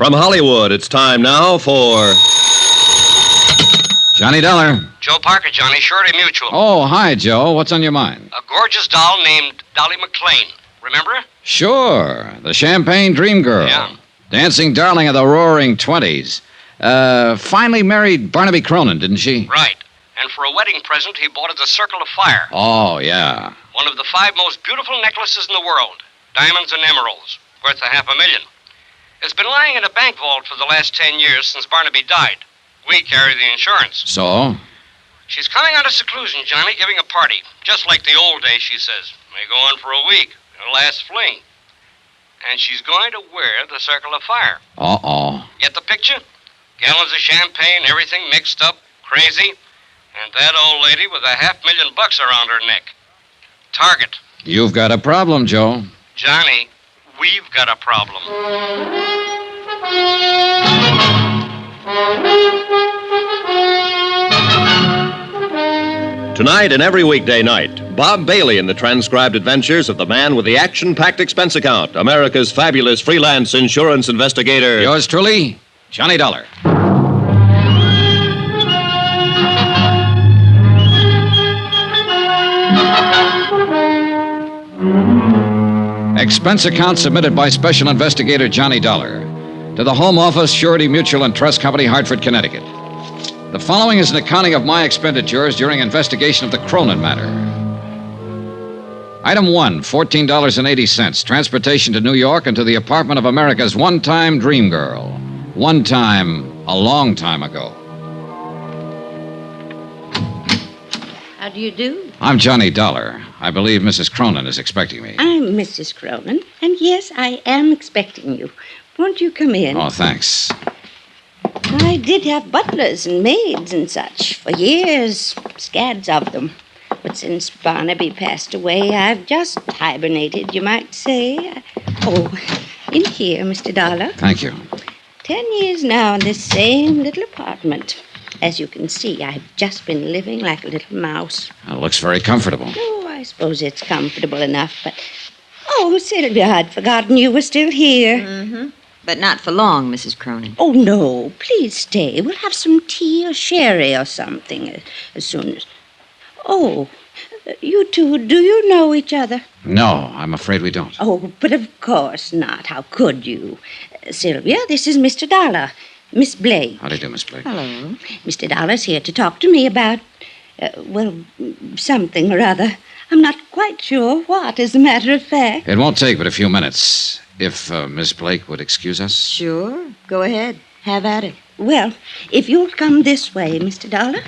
From Hollywood, it's time now for... Johnny Dollar. Joe Parker, Johnny, Surety Mutual. Oh, hi, Joe. What's on your mind? A gorgeous doll named Dolly McLean. Remember her? Sure. The Champagne Dream Girl. Yeah. Dancing darling of the roaring 20s. Finally married Barnaby Cronin, didn't she? Right. And for a wedding present, he bought her the Circle of Fire. Oh, yeah. One of the 5 most beautiful necklaces in the world. Diamonds and emeralds. Worth $500,000. It's been lying in a bank vault for the last 10 years since Barnaby died. We carry the insurance. So? She's coming out of seclusion, Johnny, giving a party. Just like the old days, she says. May go on for a week. Her last fling. And she's going to wear the Circle of Fire. Uh-oh. Get the picture? Gallons of champagne, everything mixed up, crazy. And that old lady with $500,000 around her neck. Target. You've got a problem, Joe. Johnny, we've got a problem. Tonight and every weekday night, Bob Bailey in the transcribed adventures of the man with the action-packed expense account, America's fabulous freelance insurance investigator. Yours truly, Johnny Dollar. Expense account submitted by Special Investigator Johnny Dollar to the Home Office, Surety Mutual and Trust Company, Hartford, Connecticut. The following is an accounting of my expenditures during investigation of the Cronin matter. Item 1, $14.80. Transportation to New York and to the apartment of America's one-time dream girl. One time, a long time ago. How do you do? I'm Johnny Dollar. I believe Mrs. Cronin is expecting me. I'm Mrs. Cronin, and yes, I am expecting you. Won't you come in? Oh, thanks. I did have butlers and maids and such for years, scads of them. But since Barnaby passed away, I've just hibernated, you might say. Oh, in here, Mr. Dollar. Thank you. 10 years now in this same little apartment. As you can see, I've just been living like a little mouse. It looks very comfortable. Oh, I suppose it's comfortable enough, but... Oh, Sylvia, I'd forgotten you were still here. Mm-hmm. But not for long, Mrs. Cronin. Oh, no, please stay. We'll have some tea or sherry or something as soon as... Oh, you two, do you know each other? No, I'm afraid we don't. Oh, but of course not. How could you? Sylvia, this is Mr. Dollar. Miss Blake. How do you do, Miss Blake? Hello. Mr. Dollar's here to talk to me about, something or other. I'm not quite sure what, as a matter of fact. It won't take but a few minutes. If Miss Blake would excuse us. Sure. Go ahead. Have at it. Well, if you'll come this way, Mr. Dollar.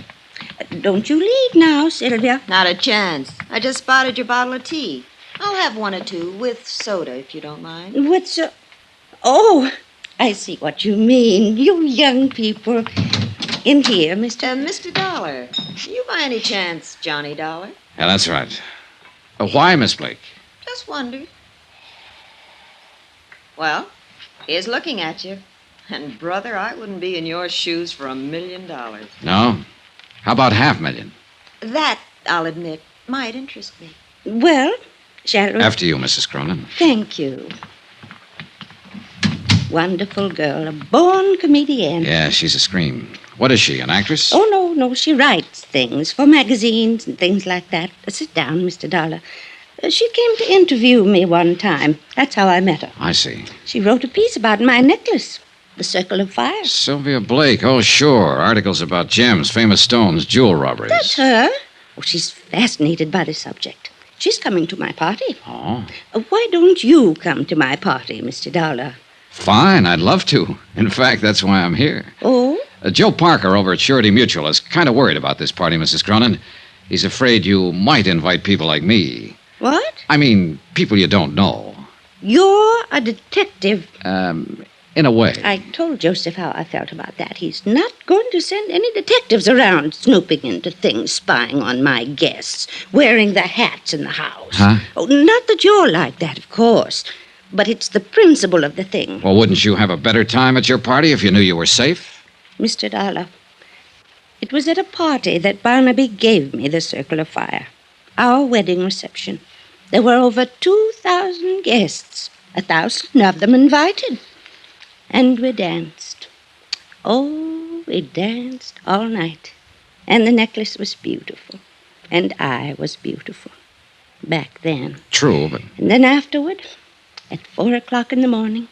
Don't you leave now, Sylvia. Not a chance. I just spotted your bottle of tea. I'll have one or two with soda, if you don't mind. What's so... Oh, I see what you mean. You young people. In here, Mr. Dollar. You by any chance Johnny Dollar? Yeah, that's right. Why, Miss Blake? Just wondered. Well, here's looking at you. And, brother, I wouldn't be in your shoes for $1 million. No? How about $500,000? That, I'll admit, might interest me. Well, shall we? After you, Mrs. Cronin. Thank you. Wonderful girl, a born comedian. Yeah, she's a scream. What is she, an actress? Oh, no, she writes things for magazines and things like that. Sit down, Mr. Dollar. She came to interview me one time. That's how I met her. I see. She wrote a piece about my necklace, the Circle of Fire. Sylvia Blake. Oh, sure. Articles about gems, famous stones, jewel robberies. That's her. Oh, she's fascinated by the subject. She's coming to my party. Oh. Why don't you come to my party, Mr. Dollar? Fine, I'd love to. In fact, that's why I'm here. Oh? Joe Parker over at Surety Mutual is kind of worried about this party, Mrs. Cronin. He's afraid you might invite people like me. What? I mean, people you don't know. You're a detective. In a way. I told Joseph how I felt about that. He's not going to send any detectives around snooping into things, spying on my guests, wearing the hats in the house. Huh? Oh, not that you're like that, of course. But it's the principle of the thing. Well, wouldn't you have a better time at your party if you knew you were safe? Mr. Dollar, it was at a party that Barnaby gave me the Circle of Fire. Our wedding reception. There were over 2,000 guests, 1,000 of them invited. And we danced. Oh, we danced all night. And the necklace was beautiful. And I was beautiful. Back then. True, but... And then afterward, at 4 o'clock in the morning,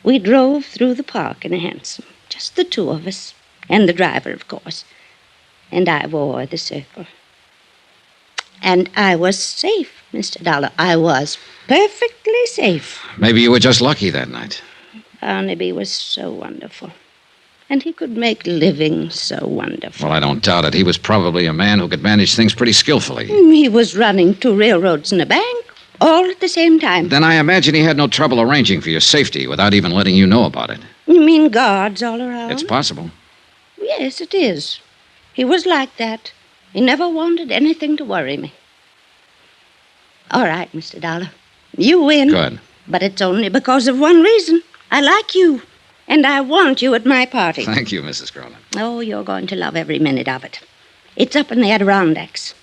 we drove through the park in a hansom. Just the two of us. And the driver, of course. And I wore the circle. And I was safe, Mr. Dollar. I was perfectly safe. Maybe you were just lucky that night. Barnaby was so wonderful. And he could make living so wonderful. Well, I don't doubt it. He was probably a man who could manage things pretty skillfully. He was running 2 railroads and a bank, all at the same time. Then I imagine he had no trouble arranging for your safety without even letting you know about it. You mean guards all around? It's possible. Yes, it is. He was like that. He never wanted anything to worry me. All right, Mr. Dollar. You win. Good. But it's only because of one reason. I like you. And I want you at my party. Thank you, Mrs. Cronin. Oh, you're going to love every minute of it. It's up in the Adirondacks.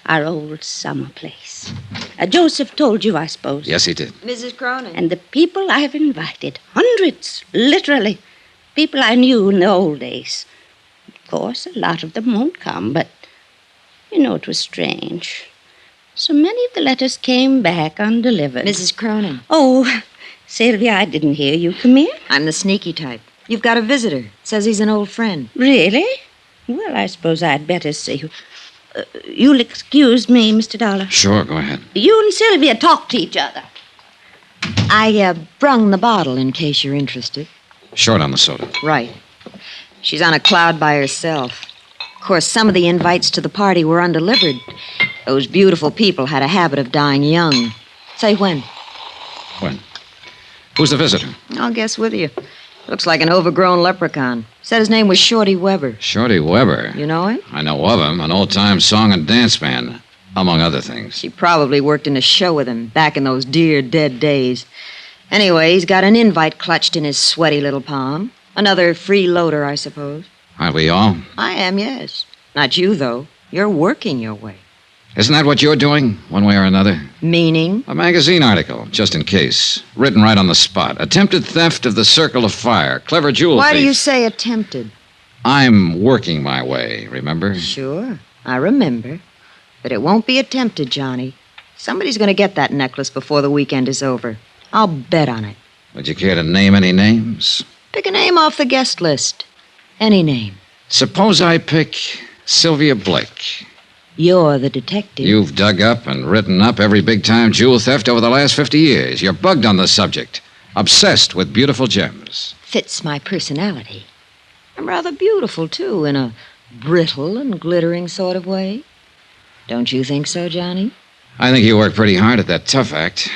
Our old summer place. Joseph told you, I suppose. Yes, he did. Mrs. Cronin. And the people I've invited. Hundreds, literally. People I knew in the old days. Of course, a lot of them won't come, but, it was strange. So many of the letters came back undelivered. Mrs. Cronin. Oh, Sylvia, I didn't hear you. Come in. I'm the sneaky type. You've got a visitor. Says he's an old friend. Really? Well, I suppose I'd better see you. You'll excuse me, Mr. Dollar. Sure, go ahead. You and Sylvia talk to each other. I brung the bottle in case you're interested. Short on the soda. Right. She's on a cloud by herself. Of course, some of the invites to the party were undelivered. Those beautiful people had a habit of dying young. Say when. When? Who's the visitor? I'll guess with you. Looks like an overgrown leprechaun. Said his name was Shorty Weber. Shorty Weber. You know him? I know of him. An old-time song and dance man, among other things. She probably worked in a show with him back in those dear dead days. Anyway, he's got an invite clutched in his sweaty little palm. Another freeloader, I suppose. Aren't we all? I am, yes. Not you, though. You're working your way. Isn't that what you're doing, one way or another? Meaning? A magazine article, just in case. Written right on the spot. Attempted theft of the Circle of Fire. Clever jewel Why thief. do you say attempted? I'm working my way, remember? Sure, I remember. But it won't be attempted, Johnny. Somebody's going to get that necklace before the weekend is over. I'll bet on it. Would you care to name any names? Pick a name off the guest list. Any name. Suppose I pick Sylvia Blake. You're the detective. You've dug up and written up every big-time jewel theft over the last 50 years. You're bugged on the subject. Obsessed with beautiful gems. Fits my personality. I'm rather beautiful, too, in a brittle and glittering sort of way. Don't you think so, Johnny? I think you work pretty hard at that tough act.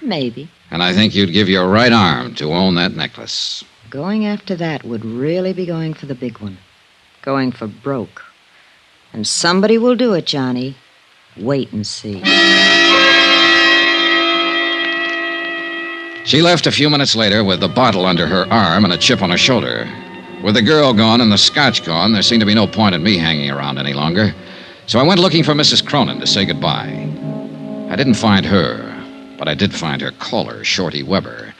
Maybe. And I think you'd give your right arm to own that necklace. Going after that would really be going for the big one. Going for broke. And somebody will do it, Johnny. Wait and see. She left a few minutes later with the bottle under her arm and a chip on her shoulder. With the girl gone and the scotch gone, there seemed to be no point in me hanging around any longer. So I went looking for Mrs. Cronin to say goodbye. I didn't find her, but I did find her caller, Shorty Weber.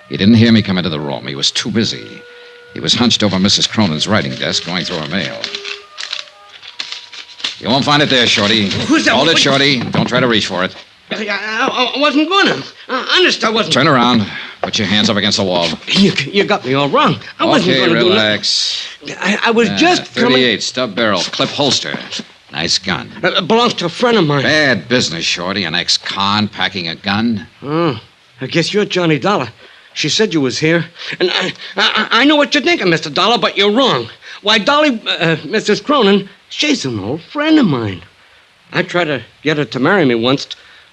He didn't hear me come into the room. He was too busy. He was hunched over Mrs. Cronin's writing desk going through her mail. You won't find it there, Shorty. Who's that? Hold it, Shorty. Don't try to reach for it. I wasn't gonna. Honest, I wasn't. Turn around. Put your hands up against the wall. You got me all wrong. I wasn't Okay, gonna relax. do nothing. I was just 38, stub barrel, clip holster. Nice gun. It belongs to a friend of mine. Bad business, Shorty. An ex-con packing a gun. Oh, I guess you're Johnny Dollar. She said you was here. And I know what you're thinking, Mr. Dollar, but you're wrong. Why, Dolly, Mrs. Cronin, she's an old friend of mine. I tried to get her to marry me once,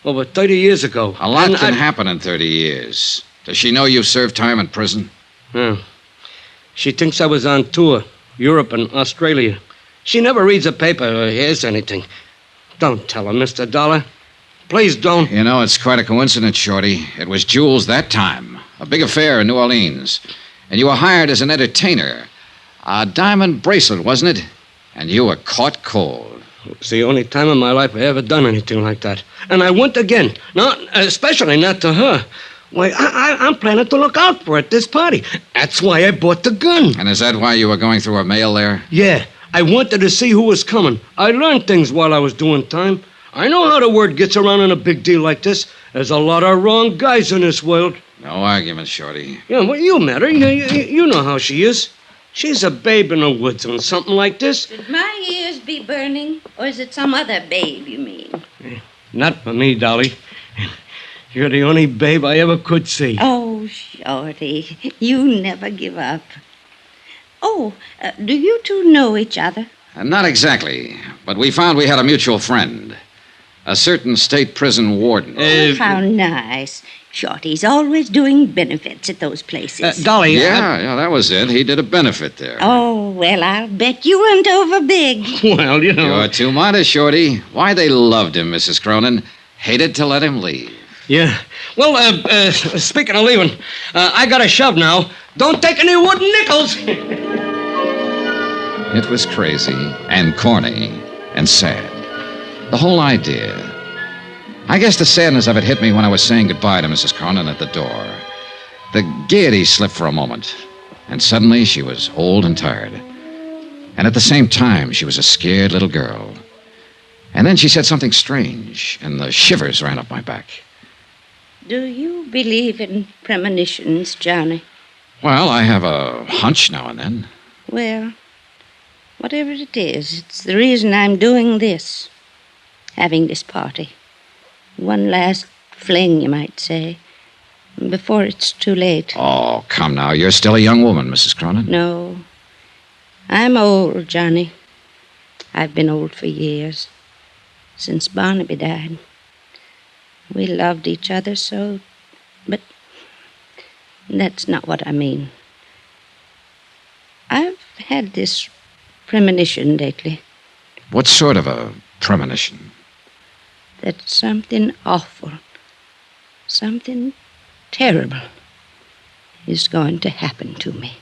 over 30 years ago. A lot can happen in 30 years. Does she know you've served time in prison? Yeah. She thinks I was on tour, Europe and Australia. She never reads a paper or hears anything. Don't tell her, Mr. Dollar. Please don't. You know, it's quite a coincidence, Shorty. It was Jules that time. A big affair in New Orleans. And you were hired as an entertainer. A diamond bracelet, wasn't it? And you were caught cold. It's the only time in my life I ever done anything like that. And I wouldn't again. Not, especially not to her. Why, I'm planning to look out for it, this party. That's why I bought the gun. And is that why you were going through her mail there? Yeah, I wanted to see who was coming. I learned things while I was doing time. I know how the word gets around in a big deal like this. There's a lot of wrong guys in this world. No argument, Shorty. Yeah, well, you met her. You know how she is. She's a babe in the woods on something like this. Should my ears be burning, or is it some other babe you mean? Not for me, Dolly. You're the only babe I ever could see. Oh, Shorty, you never give up. Oh, do you two know each other? Not exactly, but we found we had a mutual friend. A certain state prison warden. Oh, how nice. Shorty's always doing benefits at those places. Dolly. Yeah, that was it. He did a benefit there. Oh, well, I'll bet you went over big. Well, you know. You're too modest, Shorty. Why, they loved him, Mrs. Cronin. Hated to let him leave. Yeah. Well, speaking of leaving, I got a shove now. Don't take any wooden nickels. It was crazy and corny and sad. The whole idea. I guess the sadness of it hit me when I was saying goodbye to Mrs. Cronin at the door. The gaiety slipped for a moment, and suddenly she was old and tired. And at the same time, she was a scared little girl. And then she said something strange, and the shivers ran up my back. Do you believe in premonitions, Johnny? Well, I have a hunch now and then. Well, whatever it is, it's the reason I'm doing this. Having this party. One last fling, you might say, before it's too late. Oh, come now. You're still a young woman, Mrs. Cronin. No. I'm old, Johnny. I've been old for years. Since Barnaby died. We loved each other so, but that's not what I mean. I've had this premonition lately. What sort of a premonition? That something awful, something terrible is going to happen to me.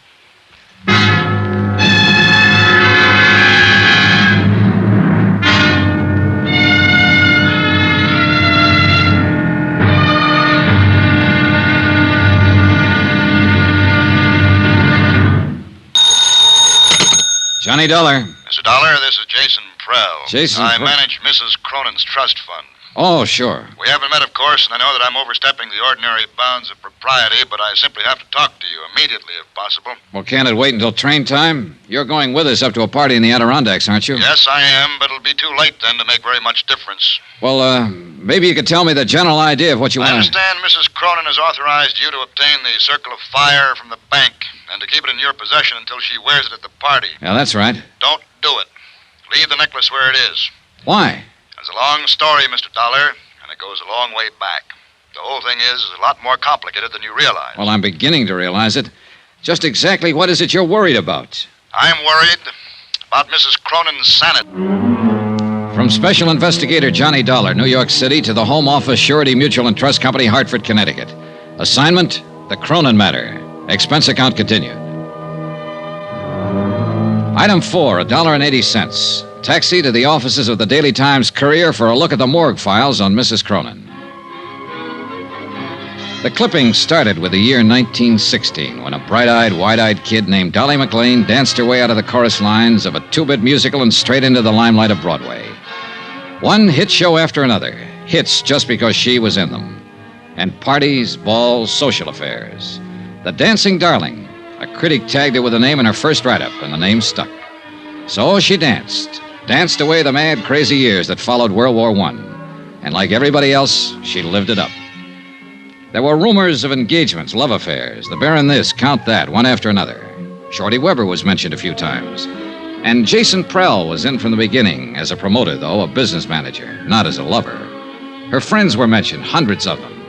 Johnny Dollar. Mr. Dollar, this is Jason Prell. Jason I Prell. manage Mrs. Cronin's trust fund. Oh, sure. We haven't met, of course, and I know that I'm overstepping the ordinary bounds of propriety, but I simply have to talk to you immediately, if possible. Well, can't it wait until train time? You're going with us up to a party in the Adirondacks, aren't you? Yes, I am, but it'll be too late then to make very much difference. Well, maybe you could tell me the general idea of what you I want. understand Mrs. Cronin has authorized you to obtain the Circle of Fire from the bank and to keep it in your possession until she wears it at the party. Yeah, that's right. Don't do it. Leave the necklace where it is. Why? It's a long story, Mr. Dollar, and it goes a long way back. The whole thing is a lot more complicated than you realize. Well, I'm beginning to realize it. Just exactly what is it you're worried about? I'm worried about Mrs. Cronin's sanity. From Special Investigator Johnny Dollar, New York City, to the Home Office Surety Mutual and Trust Company, Hartford, Connecticut. Assignment, the Cronin matter. Expense account continued. Item 4, $1.80. Taxi to the offices of the Daily Times Courier for a look at the morgue files on Mrs. Cronin. The clipping started with the year 1916, when a bright-eyed, wide-eyed kid named Dolly McLean danced her way out of the chorus lines of a two-bit musical and straight into the limelight of Broadway. One hit show after another, hits just because she was in them. And parties, balls, social affairs. The Dancing Darling. A critic tagged her with a name in her first write-up, and the name stuck. So she danced away the mad, crazy years that followed World War I. And like everybody else, she lived it up. There were rumors of engagements, love affairs, the Baron this, Count that, one after another. Shorty Weber was mentioned a few times. And Jason Prell was in from the beginning, as a promoter, though, a business manager, not as a lover. Her friends were mentioned, hundreds of them.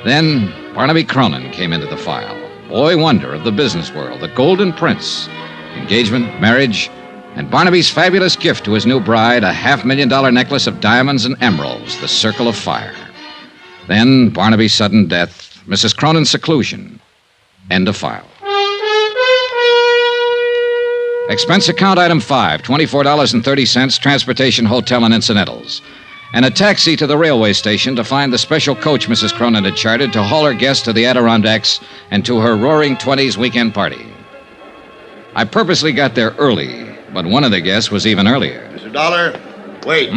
Then Barnaby Cronin came into the file. Boy wonder of the business world, the Golden Prince. Engagement, marriage, and Barnaby's fabulous gift to his new bride, a $500,000 necklace of diamonds and emeralds, the Circle of Fire. Then Barnaby's sudden death, Mrs. Cronin's seclusion. End of file. Expense account item 5, $24.30, transportation, hotel, and incidentals. and a taxi to the railway station to find the special coach Mrs. Cronin had chartered to haul her guests to the Adirondacks and to her Roaring Twenties weekend party. I purposely got there early, but one of the guests was even earlier. Mr. Dollar, wait.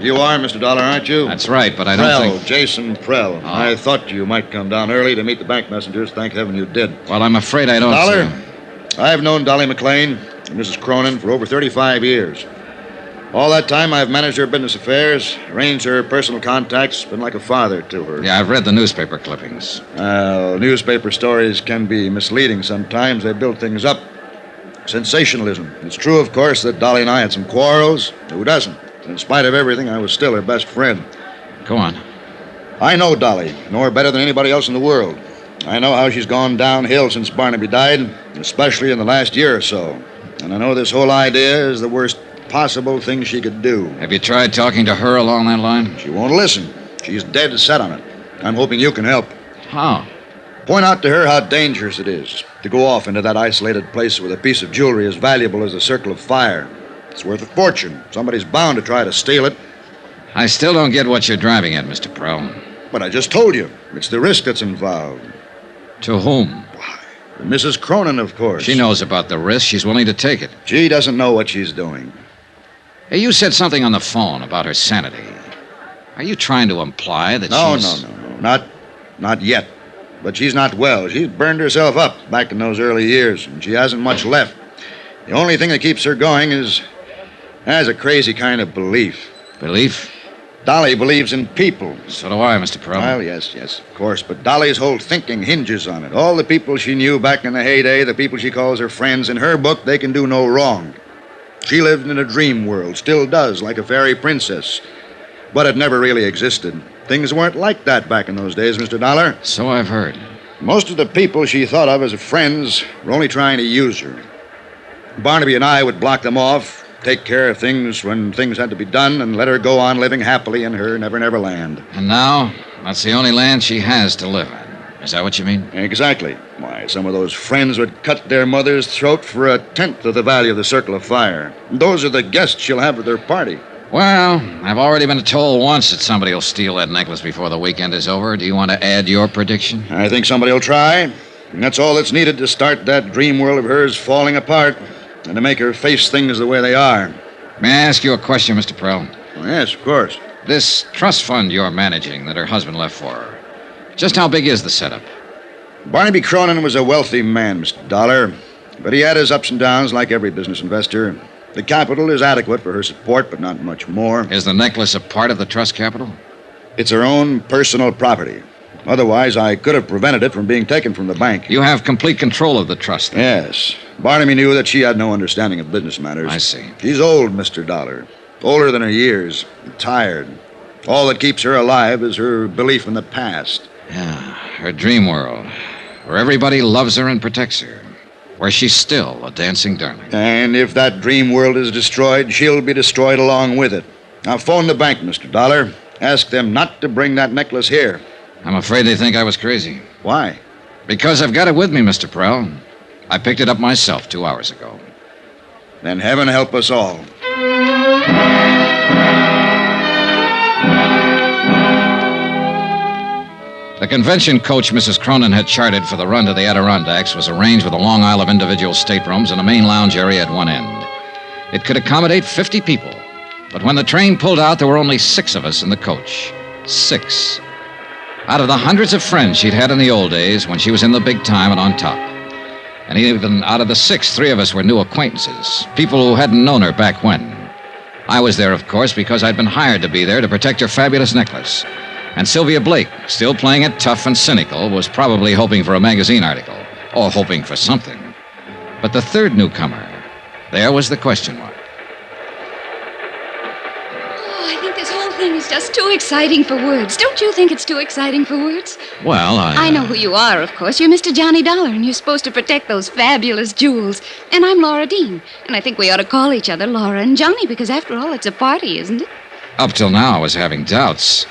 You are Mr. Dollar, aren't you? That's right, but I don't think... Jason Prell. Oh. I thought you might come down early to meet the bank messengers. Thank heaven you did. Well, I'm afraid I don't... Dollar, I've known Dolly McLean and Mrs. Cronin for over 35 years. All that time, I've managed her business affairs, arranged her personal contacts, been like a father to her. Yeah, I've read the newspaper clippings. Newspaper stories can be misleading sometimes. They build things up. Sensationalism. It's true, of course, that Dolly and I had some quarrels. Who doesn't? In spite of everything, I was still her best friend. Go on. I know Dolly, know her better than anybody else in the world. I know how she's gone downhill since Barnaby died, especially in the last year or so. And I know this whole idea is the worst possible thing she could do. Have you tried talking to her along that line? She won't listen. She's dead set on it. I'm hoping you can help. How? Point out to her how dangerous it is to go off into that isolated place with a piece of jewelry as valuable as a circle of fire. It's worth a fortune. Somebody's bound to try to steal it. I still don't get what you're driving at, Mr. Prell. But I just told you. It's the risk that's involved. To whom? Mrs. Cronin, of course. She knows about the risk. She's willing to take it. She doesn't know what she's doing. Hey, you said something on the phone about her sanity. Are you trying to imply that she's... No. Not yet. But she's not well. She's burned herself up back in those early years, and she hasn't much left. The only thing that keeps her going has a crazy kind of belief. Belief? Dolly believes in people. So do I, Mr. Prell. Well, yes, of course. But Dolly's whole thinking hinges on it. All the people she knew back in the heyday, the people she calls her friends, in her book, they can do no wrong. She lived in a dream world, still does, like a fairy princess. But it never really existed. Things weren't like that back in those days, Mr. Dollar. So I've heard. Most of the people she thought of as friends were only trying to use her. Barnaby and I would block them off, take care of things when things had to be done, and let her go on living happily in her never-never land. And now, that's the only land she has to live in. Is that what you mean? Exactly. Why, some of those friends would cut their mother's throat for a tenth of the value of the circle of fire. Those are the guests she'll have at their party. Well, I've already been told once that somebody will steal that necklace before the weekend is over. Do you want to add your prediction? I think somebody will try. And that's all that's needed to start that dream world of hers falling apart and to make her face things the way they are. May I ask you a question, Mr. Prell? Oh, yes, of course. This trust fund you're managing that her husband left for her, just how big is the setup? Barnaby Cronin was a wealthy man, Mr. Dollar, but he had his ups and downs like every business investor. The capital is adequate for her support, but not much more. Is the necklace a part of the trust capital? It's her own personal property. Otherwise, I could have prevented it from being taken from the bank. You have complete control of the trust, then? Yes. Barnaby knew that she had no understanding of business matters. I see. She's old, Mr. Dollar. Older than her years. Tired. All that keeps her alive is her belief in the past. Yeah, her dream world, where everybody loves her and protects her, where she's still a dancing darling. And if that dream world is destroyed, she'll be destroyed along with it. Now, phone the bank, Mr. Dollar. Ask them not to bring that necklace here. I'm afraid they think I was crazy. Why? Because I've got it with me, Mr. Prell. I picked it up myself 2 hours ago. Then heaven help us all. The convention coach Mrs. Cronin had chartered for the run to the Adirondacks was arranged with a long aisle of individual staterooms and a main lounge area at one end. It could accommodate 50 people, but when the train pulled out, there were only 6 of us in the coach. 6. Out of the hundreds of friends she'd had in the old days when she was in the big time and on top. And even out of the 6, 3 of us were new acquaintances, people who hadn't known her back when. I was there, of course, because I'd been hired to be there to protect her fabulous necklace. And Sylvia Blake, still playing it tough and cynical, was probably hoping for a magazine article, or hoping for something. But the third newcomer, there was the question mark. Oh, I think this whole thing is just too exciting for words. Don't you think it's too exciting for words? Well, I know who you are, of course. You're Mr. Johnny Dollar, and you're supposed to protect those fabulous jewels. And I'm Laura Dean, and I think we ought to call each other Laura and Johnny, because after all, it's a party, isn't it? Up till now, I was having doubts.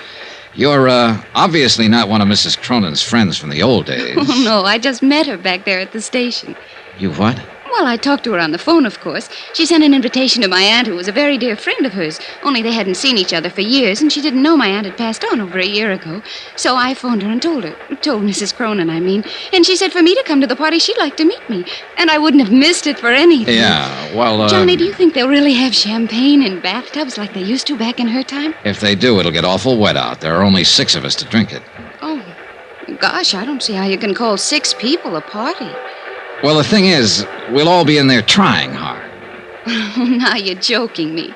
You're, obviously not one of Mrs. Cronin's friends from the old days. Oh, no, I just met her back there at the station. You what? Well, I talked to her on the phone, of course. She sent an invitation to my aunt, who was a very dear friend of hers, only they hadn't seen each other for years, and she didn't know my aunt had passed on over a year ago. So I phoned her and told Mrs. Cronin, I mean, and she said for me to come to the party, she'd like to meet me, and I wouldn't have missed it for anything. Yeah, well, Johnny, do you think they'll really have champagne in bathtubs like they used to back in her time? If they do, it'll get awful wet out. There are only 6 of us to drink it. Oh, gosh, I don't see how you can call 6 people a party. Well, the thing is, we'll all be in there trying hard. Now you're joking me.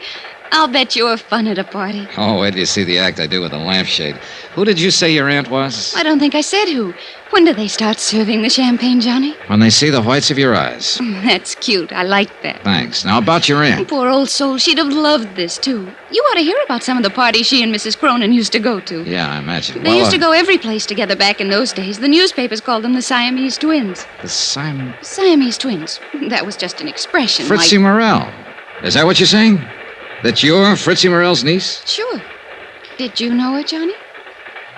I'll bet you're fun at a party. Oh, wait till you see the act I do with the lampshade. Who did you say your aunt was? I don't think I said who. When do they start serving the champagne, Johnny? When they see the whites of your eyes. That's cute. I like that. Thanks. Now, about your aunt. Poor old soul. She'd have loved this, too. You ought to hear about some of the parties she and Mrs. Cronin used to go to. Yeah, I imagine. They used to go every place together back in those days. The newspapers called them the Siamese twins. The Siamese... Siamese twins. That was just an expression. Fritzie Morel. Is that what you're saying? That you're Fritzie Morel's niece? Sure. Did you know her, Johnny?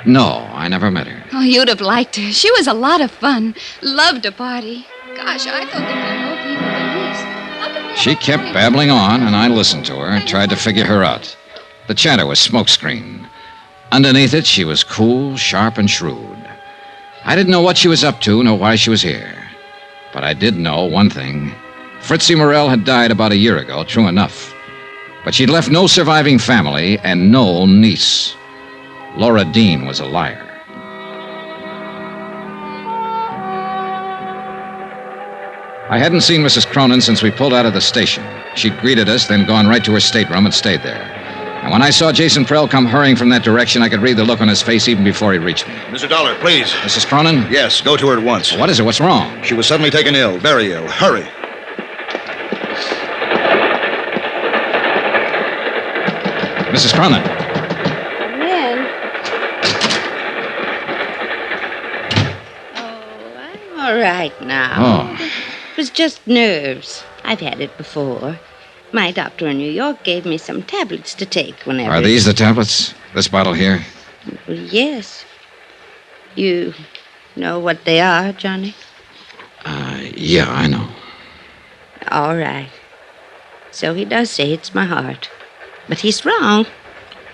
No, I never met her. Oh, you'd have liked her. She was a lot of fun. Loved to party. Gosh, I thought there'd be more people than this. How come we She haven't kept party? babbling on, and I listened to her, tried to figure her out. The chatter was smokescreen. Underneath it, she was cool, sharp, and shrewd. I didn't know what she was up to, nor why she was here. But I did know one thing. Fritzie Morel had died about a year ago, true enough. But she'd left no surviving family and no niece. Laura Dean was a liar. I hadn't seen Mrs. Cronin since we pulled out of the station. She'd greeted us, then gone right to her stateroom and stayed there. And when I saw Jason Prell come hurrying from that direction, I could read the look on his face even before he reached me. Mr. Dollar, please. Mrs. Cronin? Yes, go to her at once. What is it? What's wrong? She was suddenly taken ill, very ill. Hurry. Mrs. Cronin. Come in. Oh, I'm all right now. Oh. It was just nerves. I've had it before. My doctor in New York gave me some tablets to take whenever... Are these the tablets? This bottle here? Yes. You know what they are, Johnny? Yeah, I know. All right. So he does say it's my heart. But he's wrong.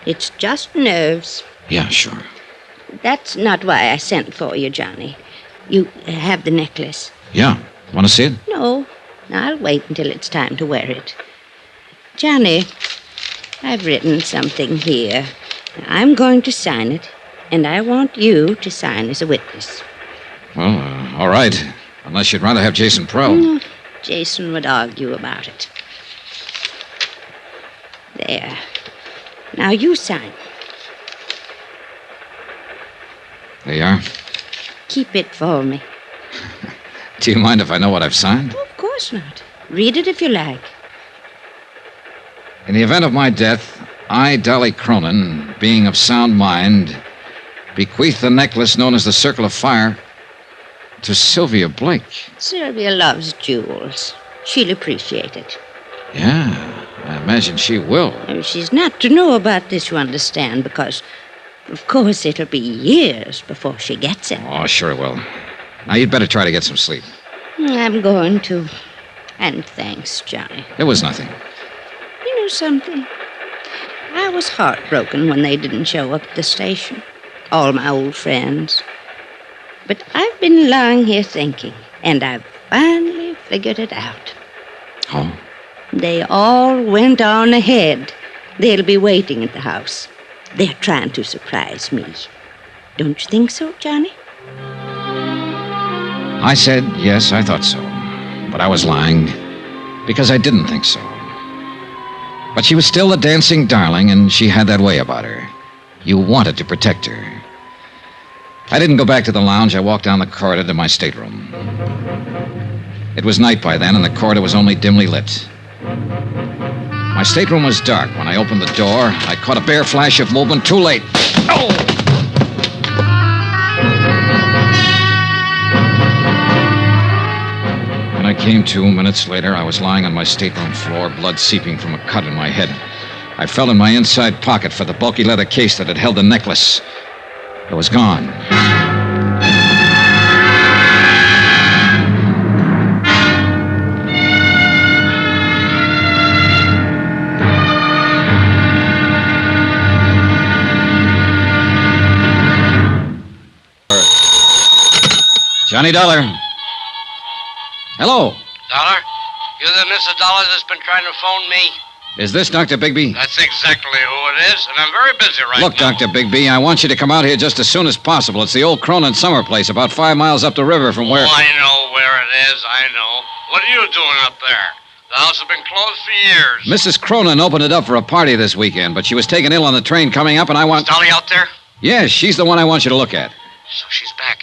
It's just nerves. Yeah, sure. That's not why I sent for you, Johnny. You have the necklace. Yeah. Want to see it? No, I'll wait until it's time to wear it. Johnny, I've written something here. I'm going to sign it, and I want you to sign as a witness. Well, all right. Unless you'd rather have Jason Prell. No, Jason would argue about it. There. Now you sign. There you are. Keep it for me. Do you mind if I know what I've signed? Of course not. Read it if you like. In the event of my death, I, Dolly Cronin, being of sound mind, bequeath the necklace known as the Circle of Fire to Sylvia Blake. Sylvia loves jewels. She'll appreciate it. Yeah, I imagine she will. She's not to know about this, you understand, because, of course, it'll be years before she gets it. Oh, sure it will. Now, you'd better try to get some sleep. I'm going to. And thanks, Johnny. It was nothing. You know something? I was heartbroken when they didn't show up at the station. All my old friends. But I've been lying here thinking, and I've finally figured it out. Oh? They all went on ahead. They'll be waiting at the house. They're trying to surprise me. Don't you think so, Johnny? I said, yes, I thought so. But I was lying, because I didn't think so. But she was still a dancing darling, and she had that way about her. You wanted to protect her. I didn't go back to the lounge. I walked down the corridor to my stateroom. It was night by then, and the corridor was only dimly lit. My stateroom was dark. When I opened the door, I caught a bare flash of movement. Too late. Oh! When I came to, minutes later, I was lying on my stateroom floor, blood seeping from a cut in my head. I felt in my inside pocket for the bulky leather case that had held the necklace. It was gone. Johnny Dollar. Hello. Dollar? You're the Mrs. Dollar that's been trying to phone me? Is this Dr. Bigby? That's exactly who it is, and I'm very busy right Look, now. Dr. Bigby, I want you to come out here just as soon as possible. It's the old Cronin summer place about 5 miles up the river from where... Oh, I know where it is, I know. What are you doing up there? The house has been closed for years. Mrs. Cronin opened it up for a party this weekend, but she was taken ill on the train coming up, and I want... Is Dolly out there? Yes, she's the one I want you to look at. So she's back.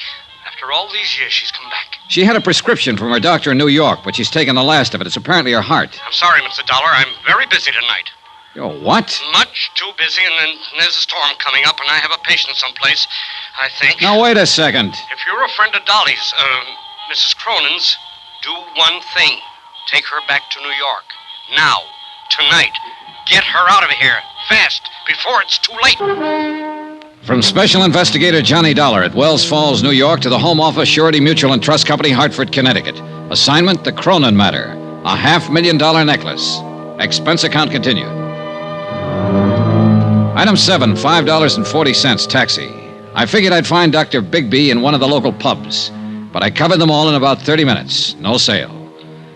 After all these years, she's come back. She had a prescription from her doctor in New York, but she's taken the last of it. It's apparently her heart. I'm sorry, Mr. Dollar. I'm very busy tonight. Oh, what? Much too busy, and then there's a storm coming up, and I have a patient someplace, I think. Now, wait a second. If you're a friend of Dolly's, Mrs. Cronin's, do one thing. Take her back to New York. Now. Tonight. Get her out of here. Fast. Before it's too late. From Special Investigator Johnny Dollar at Wells Falls, New York, to the Home Office, Surety Mutual and Trust Company, Hartford, Connecticut. Assignment, the Cronin matter. A $500,000 necklace. Expense account continued. Item 7, $5.40, taxi. I figured I'd find Dr. Bigby in one of the local pubs, but I covered them all in about 30 minutes. No sale.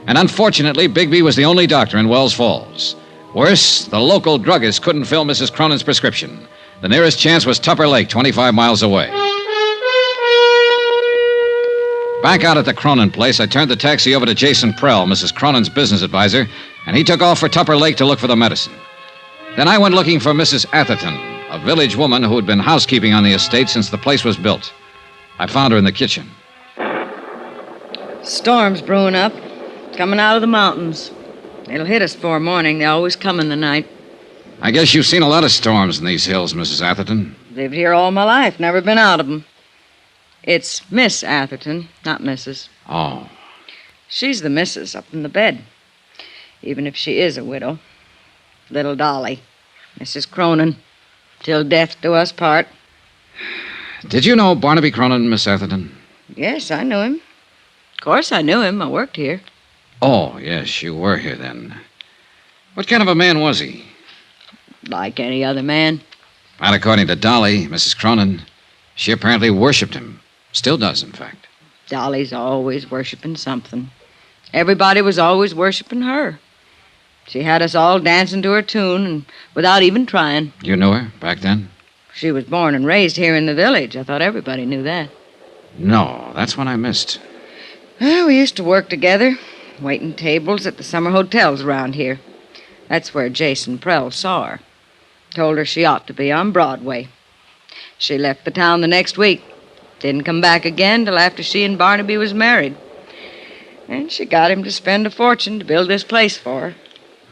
And unfortunately, Bigby was the only doctor in Wells Falls. Worse, the local druggist couldn't fill Mrs. Cronin's prescription. The nearest chance was Tupper Lake, 25 miles away. Back out at the Cronin place, I turned the taxi over to Jason Prell, Mrs. Cronin's business advisor, and he took off for Tupper Lake to look for the medicine. Then I went looking for Mrs. Atherton, a village woman who had been housekeeping on the estate since the place was built. I found her in the kitchen. Storm's brewing up, coming out of the mountains. It'll hit us before morning. They always come in the night. I guess you've seen a lot of storms in these hills, Mrs. Atherton. Lived here all my life, never been out of them. It's Miss Atherton, not Mrs. Oh. She's the missus up in the bed, even if she is a widow. Little Dolly, Mrs. Cronin, till death do us part. Did you know Barnaby Cronin, Miss Atherton? Yes, I knew him. Of course I knew him. I worked here. Oh, yes, you were here then. What kind of a man was he? Like any other man. Not according to Dolly, Mrs. Cronin. She apparently worshipped him. Still does, in fact. Dolly's always worshiping something. Everybody was always worshiping her. She had us all dancing to her tune, and without even trying. You knew her back then? She was born and raised here in the village. I thought everybody knew that. No, that's what I missed. Well, we used to work together, waiting tables at the summer hotels around here. That's where Jason Prell saw her. Told her she ought to be on Broadway. She left the town the next week. Didn't come back again till after she and Barnaby was married. And she got him to spend a fortune to build this place for her.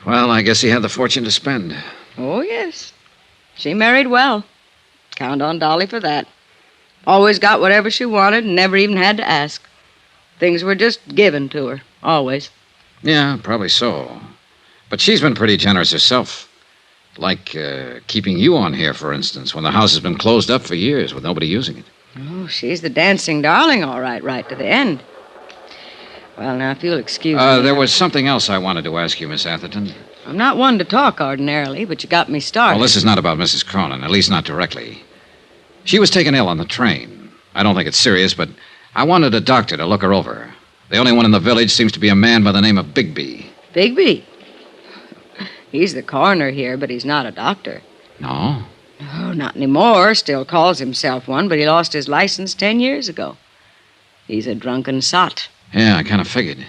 Well, I guess he had the fortune to spend. Oh, yes. She married well. Count on Dolly for that. Always got whatever she wanted and never even had to ask. Things were just given to her, always. Yeah, probably so. But she's been pretty generous herself. Like keeping you on here, for instance, when the house has been closed up for years with nobody using it. Oh, she's the dancing darling, all right to the end. Well, now, if you'll excuse me... There was something else I wanted to ask you, Miss Atherton. I'm not one to talk ordinarily, but you got me started. Well, this is not about Mrs. Cronin, at least not directly. She was taken ill on the train. I don't think it's serious, but I wanted a doctor to look her over. The only one in the village seems to be a man by the name of Bigby. Bigby? He's the coroner here, but he's not a doctor. No? Oh, not anymore. Still calls himself one, but he lost his license 10 years ago. He's a drunken sot. Yeah, I kind of figured.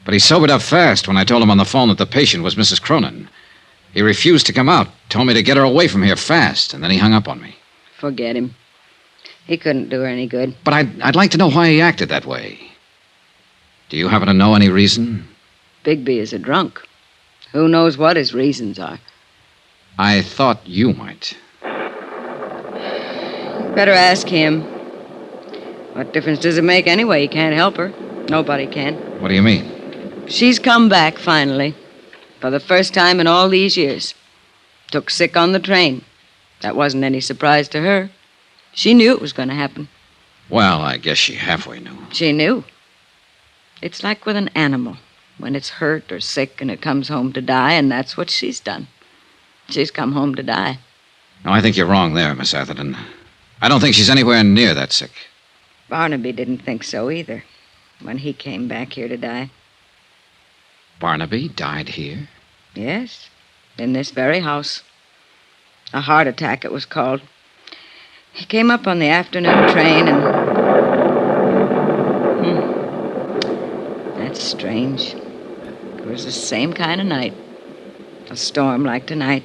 But he sobered up fast when I told him on the phone that the patient was Mrs. Cronin. He refused to come out, told me to get her away from here fast, and then he hung up on me. Forget him. He couldn't do her any good. But I'd like to know why he acted that way. Do you happen to know any reason? Bigby is a drunk. Who knows what his reasons are? I thought you might. Better ask him. What difference does it make anyway? He can't help her. Nobody can. What do you mean? She's come back, finally. For the first time in all these years. Took sick on the train. That wasn't any surprise to her. She knew it was going to happen. Well, I guess she halfway knew. She knew. It's like with an animal. When it's hurt or sick and it comes home to die, and that's what she's done. She's come home to die. No, I think you're wrong there, Miss Atherton. I don't think she's anywhere near that sick. Barnaby didn't think so either when he came back here to die. Barnaby died here? Yes, in this very house. A heart attack, it was called. He came up on the afternoon train and... That's strange. It was the same kind of night. A storm like tonight.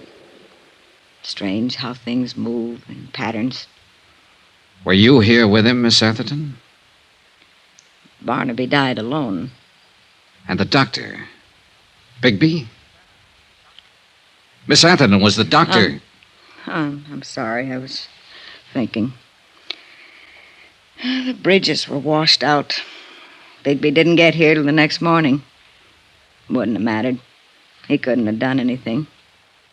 Strange how things move in patterns. Were you here with him, Miss Atherton? Barnaby died alone. And the doctor? Bigby? Miss Atherton was the doctor. I'm sorry, I was thinking. The bridges were washed out. Bigby didn't get here till the next morning. Wouldn't have mattered. He couldn't have done anything.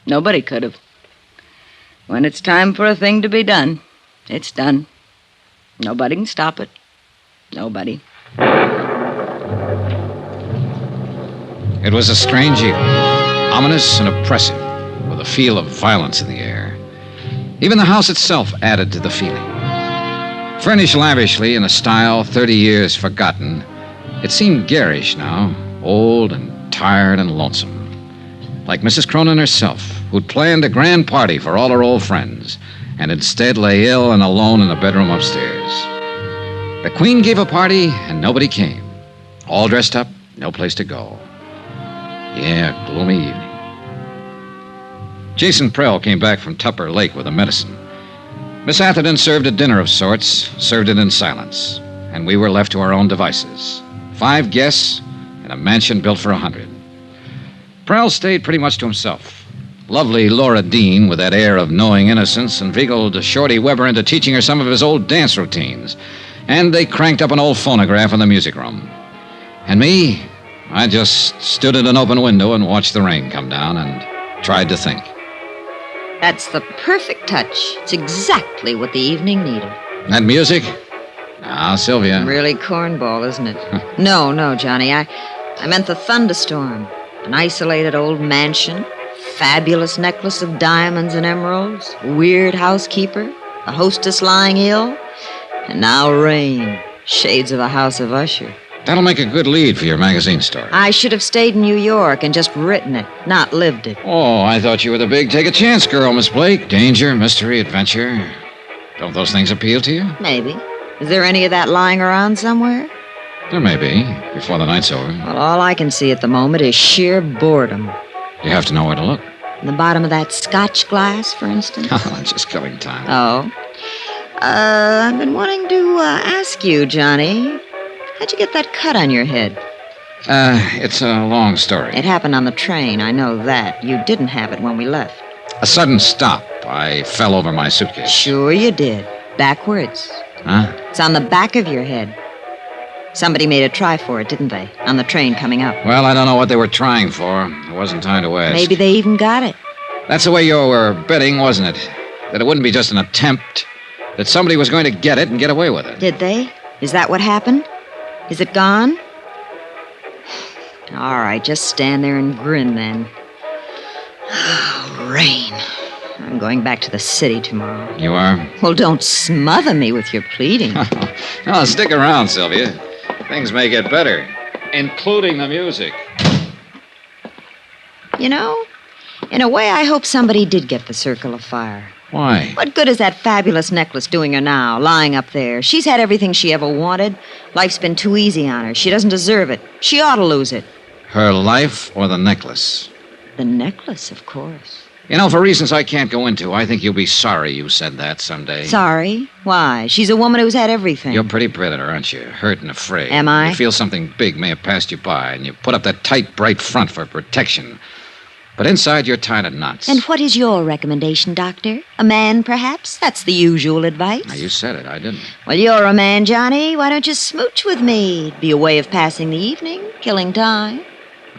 Nobody could have. When it's time for a thing to be done, it's done. Nobody can stop it. Nobody. It was a strange evening, ominous and oppressive, with a feel of violence in the air. Even the house itself added to the feeling. Furnished lavishly in a style 30 years forgotten, it seemed garish now, old and tired and lonesome. Like Mrs. Cronin herself, who'd planned a grand party for all her old friends, and instead lay ill and alone in a bedroom upstairs. The Queen gave a party, and nobody came. All dressed up, no place to go. Yeah, gloomy evening. Jason Prell came back from Tupper Lake with a medicine. Miss Atherton served a dinner of sorts, served it in silence, and we were left to our own devices. 5 guests in a mansion built for 100. Prell stayed pretty much to himself. Lovely Laura Dean, with that air of knowing innocence, inveigled Shorty Weber into teaching her some of his old dance routines. And they cranked up an old phonograph in the music room. And me, I just stood at an open window and watched the rain come down and tried to think. That's the perfect touch. It's exactly what the evening needed. That music? Now, Sylvia. Really cornball, isn't it? No, Johnny. I meant the thunderstorm. An isolated old mansion, fabulous necklace of diamonds and emeralds, weird housekeeper, a hostess lying ill, and now rain. Shades of a House of Usher. That'll make a good lead for your magazine story. I should have stayed in New York and just written it, not lived it. Oh, I thought you were the big take-a-chance girl, Miss Blake. Danger, mystery, adventure. Don't those things appeal to you? Maybe. Is there any of that lying around somewhere? There may be, before the night's over. Well, all I can see at the moment is sheer boredom. You have to know where to look. In the bottom of that Scotch glass, for instance? Oh, just killing time. Oh. I've been wanting to ask you, Johnny. How'd you get that cut on your head? It's a long story. It happened on the train, I know that. You didn't have it when we left. A sudden stop. I fell over my suitcase. Sure you did. Backwards. Huh? It's on the back of your head. Somebody made a try for it, didn't they? On the train coming up. Well, I don't know what they were trying for. There wasn't time to ask. Maybe they even got it. That's the way you were betting, wasn't it? That it wouldn't be just an attempt. That somebody was going to get it and get away with it. Did they? Is that what happened? Is it gone? All right, just stand there and grin then. Oh, rain. I'm going back to the city tomorrow. You are? Well, don't smother me with your pleading. No, stick around, Sylvia. Things may get better, including the music. You know, in a way, I hope somebody did get the Circle of Fire. Why? What good is that fabulous necklace doing her now, lying up there? She's had everything she ever wanted. Life's been too easy on her. She doesn't deserve it. She ought to lose it. Her life or the necklace? The necklace, of course. You know, for reasons I can't go into, I think you'll be sorry you said that someday. Sorry? Why? She's a woman who's had everything. You're a pretty predator, aren't you? Hurt and afraid. Am I? You feel something big may have passed you by, and you put up that tight, bright front for protection. But inside, you're tied in knots. And what is your recommendation, Doctor? A man, perhaps? That's the usual advice. Now, you said it. I didn't. Well, you're a man, Johnny. Why don't you smooch with me? It'd be a way of passing the evening, killing time.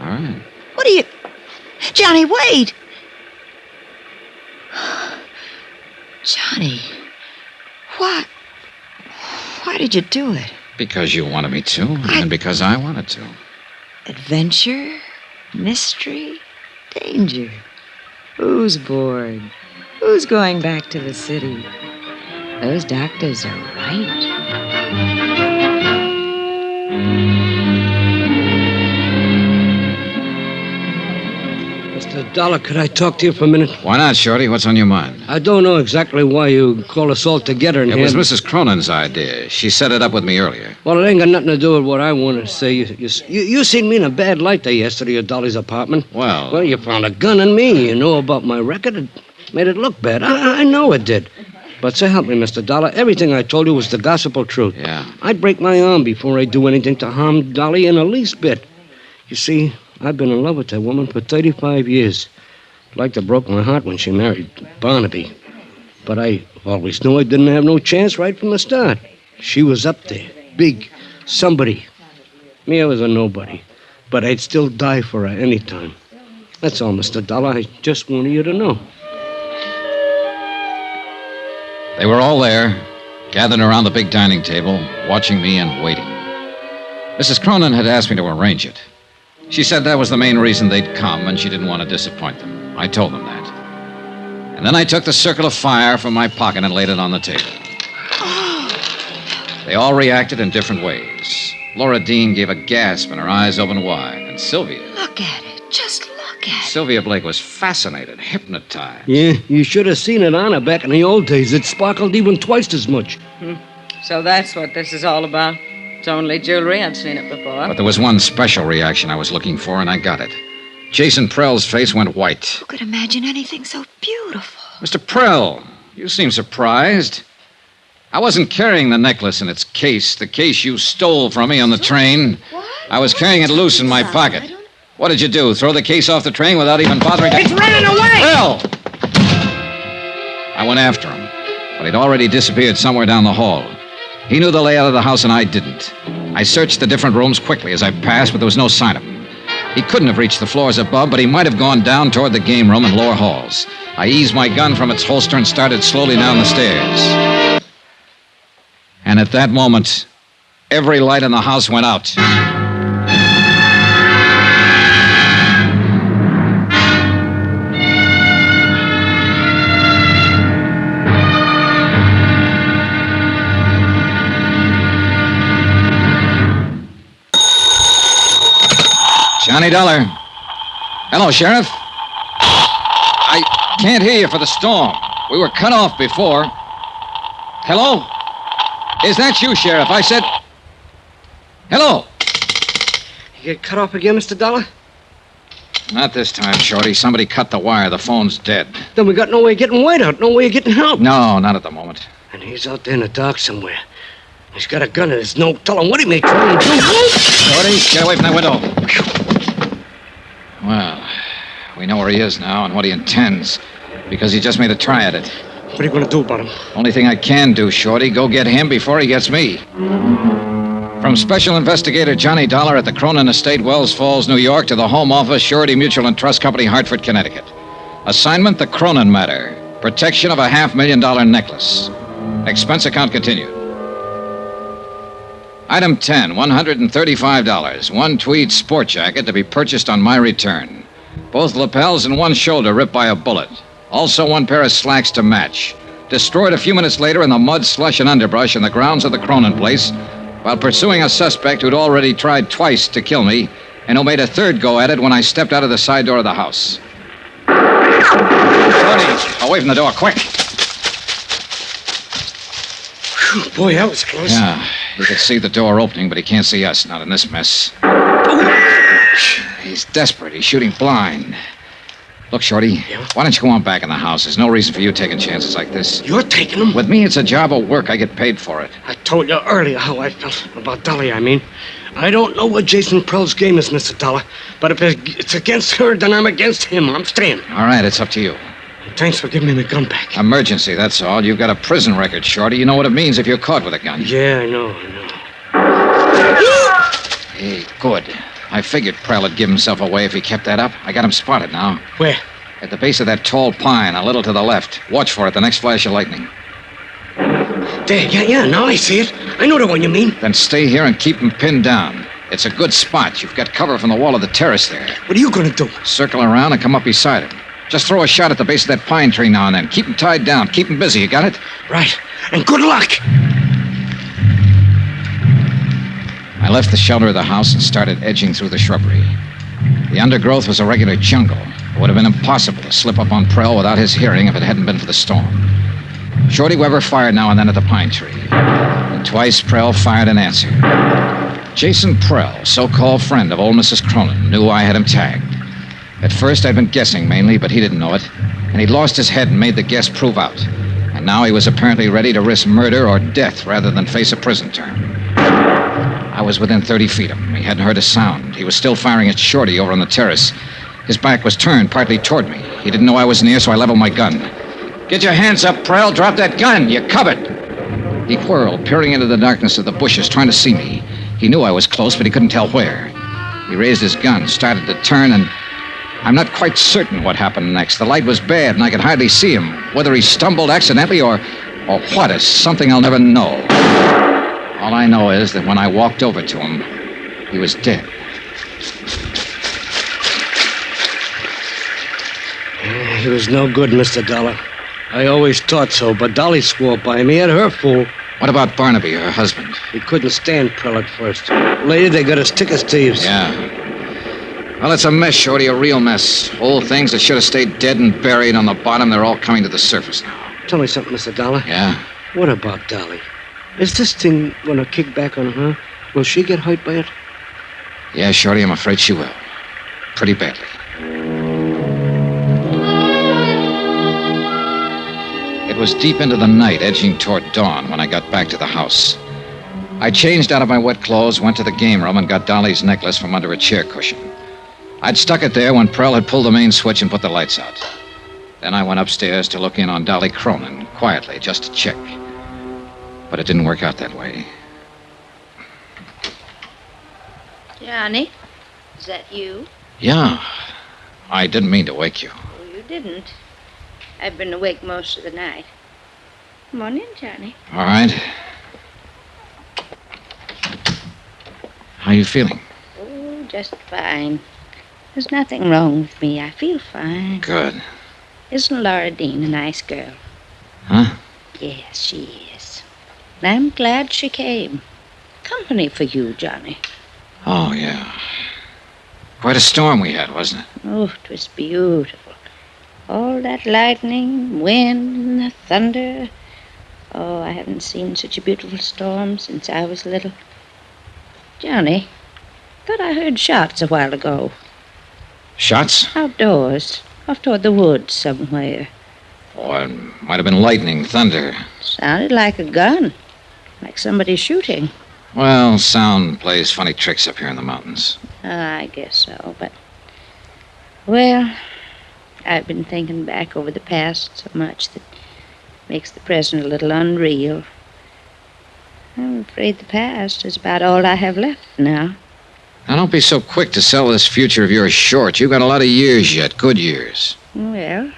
All right. What are you... Johnny, wait! Johnny, why did you do it? Because you wanted me to, and because I wanted to. Adventure, mystery, danger. Who's bored? Who's going back to the city? Those doctors are right. Mr. Dollar, could I talk to you for a minute? Why not, Shorty? What's on your mind? I don't know exactly why you called us all together in It here. was Mrs. Cronin's idea. She set it up with me earlier. Well, it ain't got nothing to do with what I want to say. You seen me in a bad light there yesterday at Dolly's apartment. Well, You found a gun on me. You know about my record. It made it look bad. I know it did. But so help me, Mr. Dollar, everything I told you was the gospel truth. yeah. I'd break my arm before I'd do anything to harm Dolly in the least bit. You see, I've been in love with that woman for 35 years. Like to broke my heart when she married Barnaby. But I always knew I didn't have no chance right from the start. She was up there, big, somebody. Me, I was a nobody. But I'd still die for her any time. That's all, Mr. Dollar. I just wanted you to know. They were all there, gathered around the big dining table, watching me and waiting. Mrs. Cronin had asked me to arrange it. She said that was the main reason they'd come, and she didn't want to disappoint them. I told them that. And then I took the circle of fire from my pocket and laid it on the table. They all reacted in different ways. Laura Dean gave a gasp and her eyes opened wide. And Sylvia... Look at it. Just look at it. Sylvia Blake was fascinated, hypnotized. Yeah, you should have seen it on her back in the old days. It sparkled even twice as much. So that's what this is all about. It's only jewelry. I've seen it before. But there was one special reaction I was looking for, and I got it. Jason Prell's face went white. Who could imagine anything so beautiful? Mr. Prell, you seem surprised. I wasn't carrying the necklace in its case, the case you stole from me on the train. What? I was carrying it loose in my pocket. What did you do, throw the case off the train without even bothering to... It's running away! Prell! I went after him, but he'd already disappeared somewhere down the hall. He knew the layout of the house and I didn't. I searched the different rooms quickly as I passed, but there was no sign of him. He couldn't have reached the floors above, but he might have gone down toward the game room and lower halls. I eased my gun from its holster and started slowly down the stairs. And at that moment, every light in the house went out. Johnny Dollar. Hello, Sheriff. I can't hear you for the storm. We were cut off before. Hello? Is that you, Sheriff? I said... Hello? You get cut off again, Mr. Dollar? Not this time, Shorty. Somebody cut the wire. The phone's dead. Then we got no way of getting White out, no way of getting help. No, not at the moment. And he's out there in the dark somewhere. He's got a gun in his nose. Tell him what he may try and do. Shorty, get away from that window. Well, we know where he is now and what he intends, because he just made a try at it. What are you going to do about him? Only thing I can do, Shorty, go get him before he gets me. From Special Investigator Johnny Dollar at the Cronin Estate, Wells Falls, New York, to the Home Office, Surety Mutual and Trust Company, Hartford, Connecticut. Assignment, the Cronin matter. Protection of a $500,000 necklace. Expense account continued. Item 10, $135. One tweed sport jacket to be purchased on my return. Both lapels and one shoulder ripped by a bullet. Also one pair of slacks to match. Destroyed a few minutes later in the mud, slush, and underbrush in the grounds of the Cronin place while pursuing a suspect who'd already tried twice to kill me and who made a third go at it when I stepped out of the side door of the house. Shorty, away from the door, quick. Whew, boy, that was close. Yeah, he could see the door opening, but he can't see us, not in this mess. He's desperate. He's shooting blind. Look, Shorty, why don't you go on back in the house? There's no reason for you taking chances like this. You're taking him? With me, it's a job of work. I get paid for it. I told you earlier how I felt about Dolly, I mean. I don't know what Jason Prell's game is, Mr. Dollar, but if it's against her, then I'm against him. I'm staying. All right, it's up to you. Thanks for giving me my gun back. Emergency, that's all. You've got a prison record, Shorty. You know what it means if you're caught with a gun. Yeah, I know. Hey, good. I figured Prell would give himself away if he kept that up. I got him spotted now. Where? At the base of that tall pine, a little to the left. Watch for it, the next flash of lightning. There, yeah, now I see it. I know the one you mean. Then stay here and keep him pinned down. It's a good spot. You've got cover from the wall of the terrace there. What are you going to do? Circle around and come up beside him. Just throw a shot at the base of that pine tree now and then. Keep him tied down. Keep him busy. You got it? Right. And good luck. I left the shelter of the house and started edging through the shrubbery. The undergrowth was a regular jungle. It would have been impossible to slip up on Prell without his hearing if it hadn't been for the storm. Shorty Weber fired now and then at the pine tree. And twice Prell fired an answer. Jason Prell, so-called friend of old Mrs. Cronin, knew I had him tagged. At first, I'd been guessing mainly, but he didn't know it. And he'd lost his head and made the guess prove out. And now he was apparently ready to risk murder or death rather than face a prison term. I was within 30 feet of him. He hadn't heard a sound. He was still firing at Shorty over on the terrace. His back was turned partly toward me. He didn't know I was near, so I leveled my gun. "Get your hands up, Prell. Drop that gun. You're covered." He whirled, peering into the darkness of the bushes, trying to see me. He knew I was close, but he couldn't tell where. He raised his gun, started to turn, and I'm not quite certain what happened next. The light was bad, and I could hardly see him. Whether he stumbled accidentally or what is something I'll never know. All I know is that when I walked over to him, he was dead. He was no good, Mr. Dollar. I always thought so, but Dolly swore by him. He had her fool. What about Barnaby, her husband? He couldn't stand Prell at first. Later, they got as thick as thieves. Yeah. Well, it's a mess, Shorty, a real mess. Old things that should have stayed dead and buried on the bottom, they're all coming to the surface now. Tell me something, Mr. Dollar. Yeah? What about Dolly? Is this thing gonna kick back on her? Will she get hurt by it? Yeah, Shorty, I'm afraid she will. Pretty badly. It was deep into the night, edging toward dawn, when I got back to the house. I changed out of my wet clothes, went to the game room, and got Dolly's necklace from under a chair cushion. I'd stuck it there when Prell had pulled the main switch and put the lights out. Then I went upstairs to look in on Dolly Cronin, quietly, just to check. But it didn't work out that way. Johnny, is that you? Yeah. I didn't mean to wake you. Oh, you didn't. I've been awake most of the night. Come on in, Johnny. All right. How you feeling? Oh, just fine. There's nothing wrong with me. I feel fine. Good. Isn't Laura Dean a nice girl? Huh? Yes, she is. And I'm glad she came. Company for you, Johnny. Oh, yeah. Quite a storm we had, wasn't it? Oh, it was beautiful. All that lightning, wind, and the thunder. Oh, I haven't seen such a beautiful storm since I was little. Johnny, thought I heard shots a while ago. Shots? Outdoors, off toward the woods somewhere. Oh, it might have been lightning, thunder. Sounded like a gun, like somebody shooting. Well, sound plays funny tricks up here in the mountains. I guess so, but... Well, I've been thinking back over the past so much that makes the present a little unreal. I'm afraid the past is about all I have left now. Now, don't be so quick to sell this future of yours short. You've got a lot of years yet, good years. Well,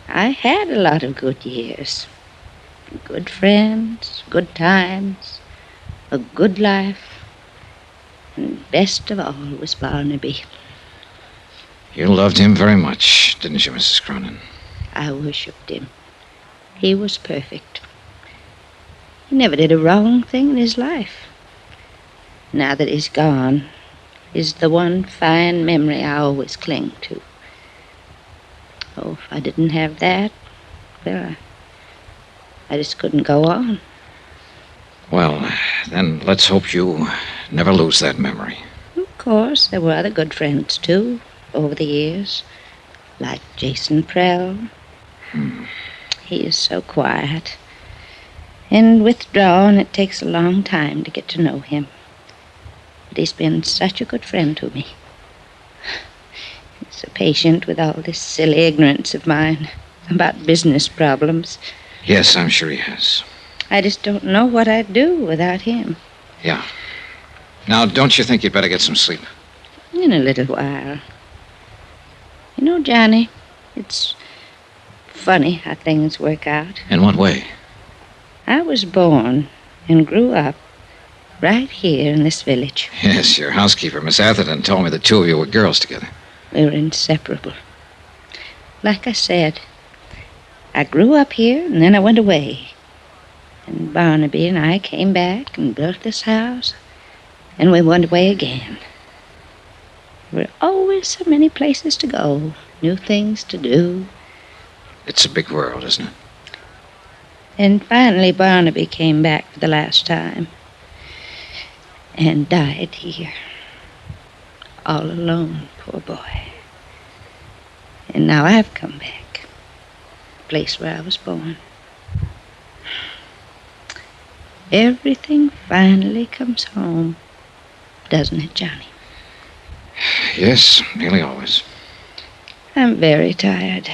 I had a lot of good years. Good friends, good times, a good life. And best of all was Barnaby. You loved him very much, didn't you, Mrs. Cronin? I worshipped him. He was perfect. He never did a wrong thing in his life. Now that he's gone, is the one fine memory I always cling to. Oh, if I didn't have that, well, I just couldn't go on. Well, then let's hope you never lose that memory. Of course, there were other good friends, too, over the years, like Jason Prell. He is so quiet and withdrawn, it takes a long time to get to know him. But he's been such a good friend to me. He's so patient with all this silly ignorance of mine about business problems. Yes, I'm sure he has. I just don't know what I'd do without him. Yeah. Now, don't you think you'd better get some sleep? In a little while. You know, Johnny, it's funny how things work out. In what way? I was born and grew up right here in this village. Yes, your housekeeper, Miss Atherton, told me the two of you were girls together. We were inseparable. Like I said, I grew up here and then I went away. And Barnaby and I came back and built this house. And we went away again. There were always so many places to go, new things to do. It's a big world, isn't it? And finally Barnaby came back for the last time. And died here. All alone, poor boy. And now I've come back. The place where I was born. Everything finally comes home, doesn't it, Johnny? Yes, nearly always. I'm very tired.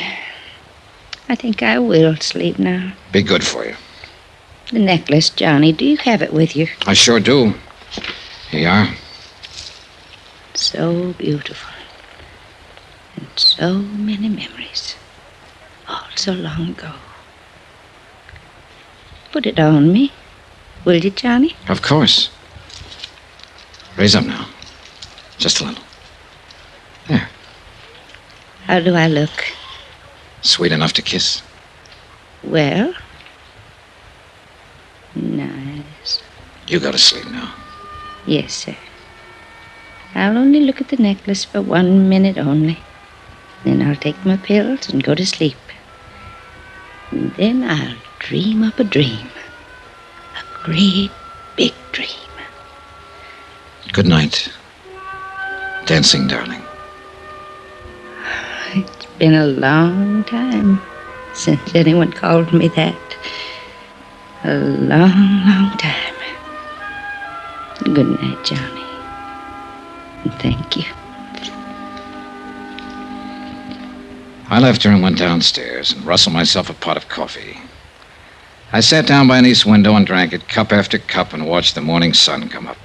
I think I will sleep now. Be good for you. The necklace, Johnny, do you have it with you? I sure do. Here you are. So beautiful. And so many memories. All so long ago. Put it on me. Will you, Johnny? Of course. Raise up now. Just a little. There. How do I look? Sweet enough to kiss. Well? Nice. You go to sleep now. Yes, sir. I'll only look at the necklace for 1 minute only. Then I'll take my pills and go to sleep. And then I'll dream up a dream. A great big dream. Good night. Dancing, darling. It's been a long time since anyone called me that. A long, long time. Good night, Johnny. And thank you. I left her and went downstairs and rustled myself a pot of coffee. I sat down by an east window and drank it cup after cup and watched the morning sun come up.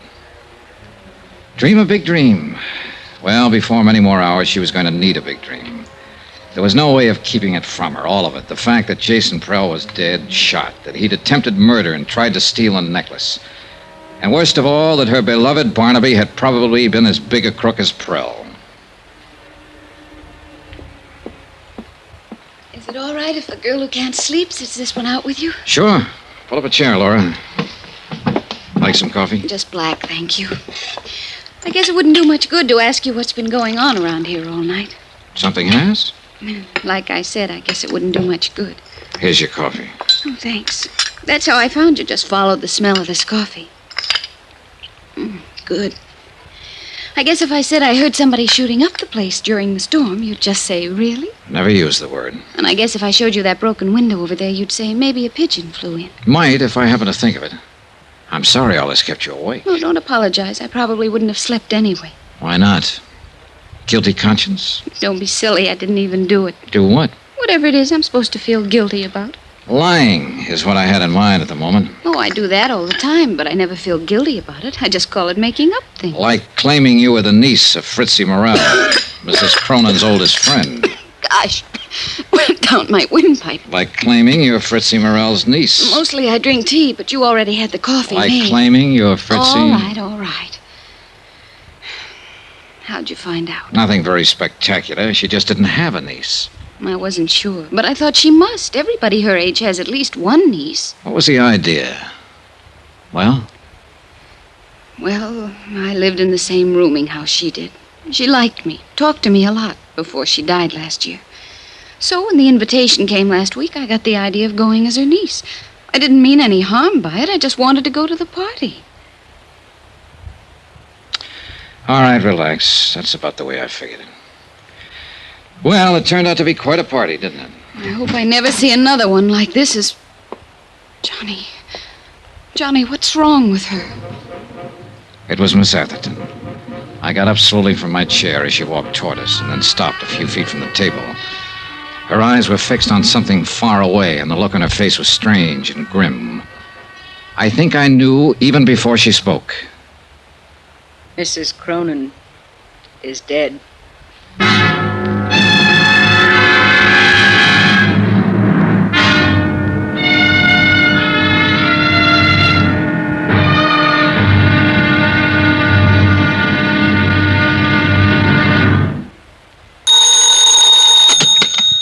Dream a big dream. Well, before many more hours, she was going to need a big dream. There was no way of keeping it from her, all of it. The fact that Jason Prell was dead, shot, that he'd attempted murder and tried to steal a necklace. And worst of all, that her beloved Barnaby had probably been as big a crook as Prell. Is it all right if a girl who can't sleep sits this one out with you? Sure. Pull up a chair, Laura. Like some coffee? Just black, thank you. I guess it wouldn't do much good to ask you what's been going on around here all night. Something has? Like I said, I guess it wouldn't do much good. Here's your coffee. Oh, thanks. That's how I found you. Just followed the smell of this coffee. Good. I guess if I said I heard somebody shooting up the place during the storm, you'd just say, really? Never use the word. And I guess if I showed you that broken window over there, you'd say maybe a pigeon flew in. Might, if I happen to think of it. I'm sorry all this kept you awake. Oh, don't apologize. I probably wouldn't have slept anyway. Why not? Guilty conscience? Don't be silly. I didn't even do it. Do what? Whatever it is I'm supposed to feel guilty about. Lying is what I had in mind at the moment. Oh, I do that all the time, but I never feel guilty about it. I just call it making up things. Like claiming you were the niece of Fritzie Morel, Mrs. Cronin's oldest friend. Gosh, went down my windpipe. Like claiming you're Fritzie Morel's niece. Mostly I drink tea, but you already had the coffee Like made. claiming you're Fritzie... All right. How'd you find out? Nothing very spectacular. She just didn't have a niece. I wasn't sure, but I thought she must. Everybody her age has at least one niece. What was the idea? Well? Well, I lived in the same rooming house she did. She liked me, talked to me a lot before she died last year. So when the invitation came last week, I got the idea of going as her niece. I didn't mean any harm by it. I just wanted to go to the party. All right, relax. That's about the way I figured it. Well, it turned out to be quite a party, didn't it? I hope I never see another one like this as... Johnny, what's wrong with her? It was Miss Atherton. I got up slowly from my chair as she walked toward us and then stopped a few feet from the table. Her eyes were fixed on something far away, and the look on her face was strange and grim. I think I knew even before she spoke. Mrs. Cronin is dead.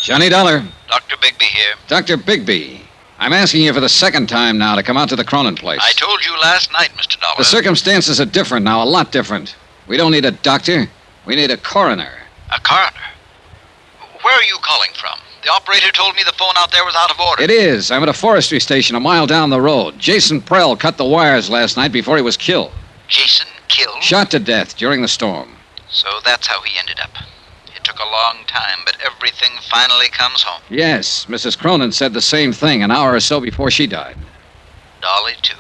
Johnny Dollar. Dr. Bigby here. Dr. Bigby. I'm asking you for the second time now to come out to the Cronin place. I told you last night, Mr. Dollar. The circumstances are different now, a lot different. We don't need a doctor. We need a coroner. A coroner? Where are you calling from? The operator told me the phone out there was out of order. It is. I'm at a forestry station a mile down the road. Jason Prell cut the wires last night before he was killed. Jason killed? Shot to death during the storm. So that's how he ended up. It took a long time, but everything finally comes home. Yes, Mrs. Cronin said the same thing an hour or so before she died. Dolly, too.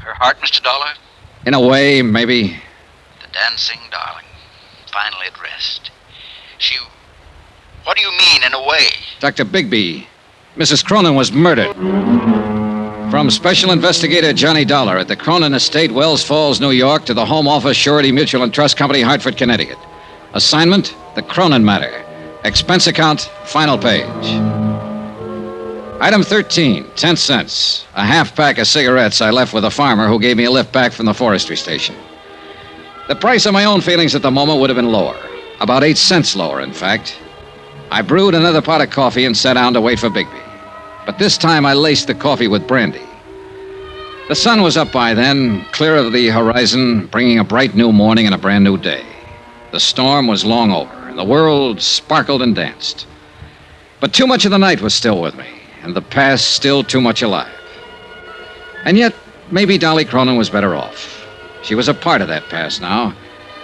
Her heart, Mr. Dollar? In a way, maybe. The dancing darling. Finally at rest. She... What do you mean, in a way? Dr. Bigby, Mrs. Cronin was murdered. From Special Investigator Johnny Dollar at the Cronin Estate, Wells Falls, New York, to the Home Office, Surety Mutual and Trust Company, Hartford, Connecticut. Assignment, the Cronin matter. Expense account, final page. Item 13, 10 cents. A half pack of cigarettes I left with a farmer who gave me a lift back from the forestry station. The price of my own feelings at the moment would have been lower. About 8 cents lower, in fact. I brewed another pot of coffee and sat down to wait for Bigby. But this time I laced the coffee with brandy. The sun was up by then, clear of the horizon, bringing a bright new morning and a brand new day. The storm was long over, and the world sparkled and danced. But too much of the night was still with me, and the past still too much alive. And yet, maybe Dolly Cronin was better off. She was a part of that past now,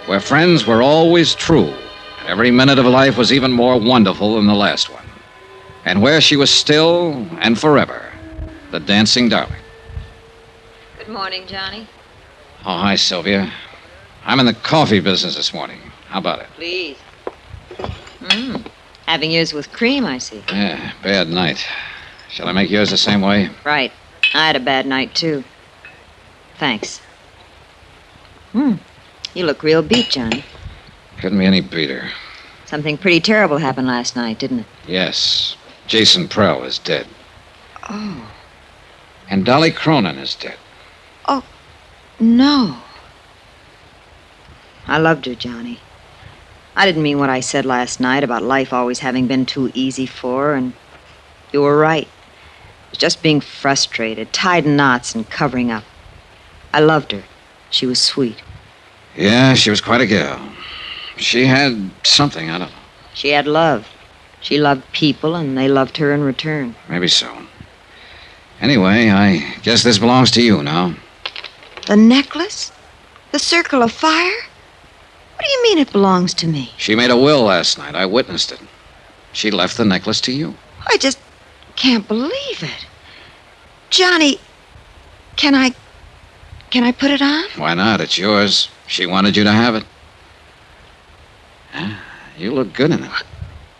where friends were always true. Every minute of life was even more wonderful than the last one. And where she was still and forever, the dancing darling. Good morning, Johnny. Oh, hi, Sylvia. I'm in the coffee business this morning. How about it? Please. Having yours with cream, I see. Yeah, bad night. Shall I make yours the same way? Right. I had a bad night, too. Thanks. You look real beat, Johnny. Couldn't be any beater. Something pretty terrible happened last night, didn't it? Yes. Jason Prell is dead. Oh. And Dolly Cronin is dead. Oh, no. I loved her, Johnny. I didn't mean what I said last night about life always having been too easy for her, and you were right. It was just being frustrated, tied in knots and covering up. I loved her. She was sweet. Yeah, she was quite a gal. She had something, I don't know. She had love. She loved people, and they loved her in return. Maybe so. Anyway, I guess this belongs to you now. The necklace? The circle of fire? What do you mean it belongs to me? She made a will last night. I witnessed it. She left the necklace to you. I just can't believe it. Johnny, can I put it on? Why not? It's yours. She wanted you to have it. You look good in it.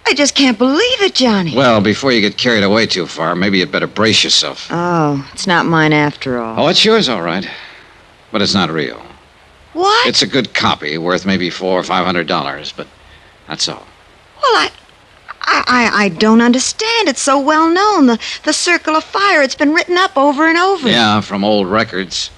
I just can't believe it, Johnny. Well, before you get carried away too far, maybe you'd better brace yourself. Oh, it's not mine after all. Oh, it's yours, all right. But it's not real. What? It's a good copy, worth maybe $400 or $500, but that's all. Well, I don't understand. It's so well known. The circle of fire. It's been written up over and over. Yeah, from old records.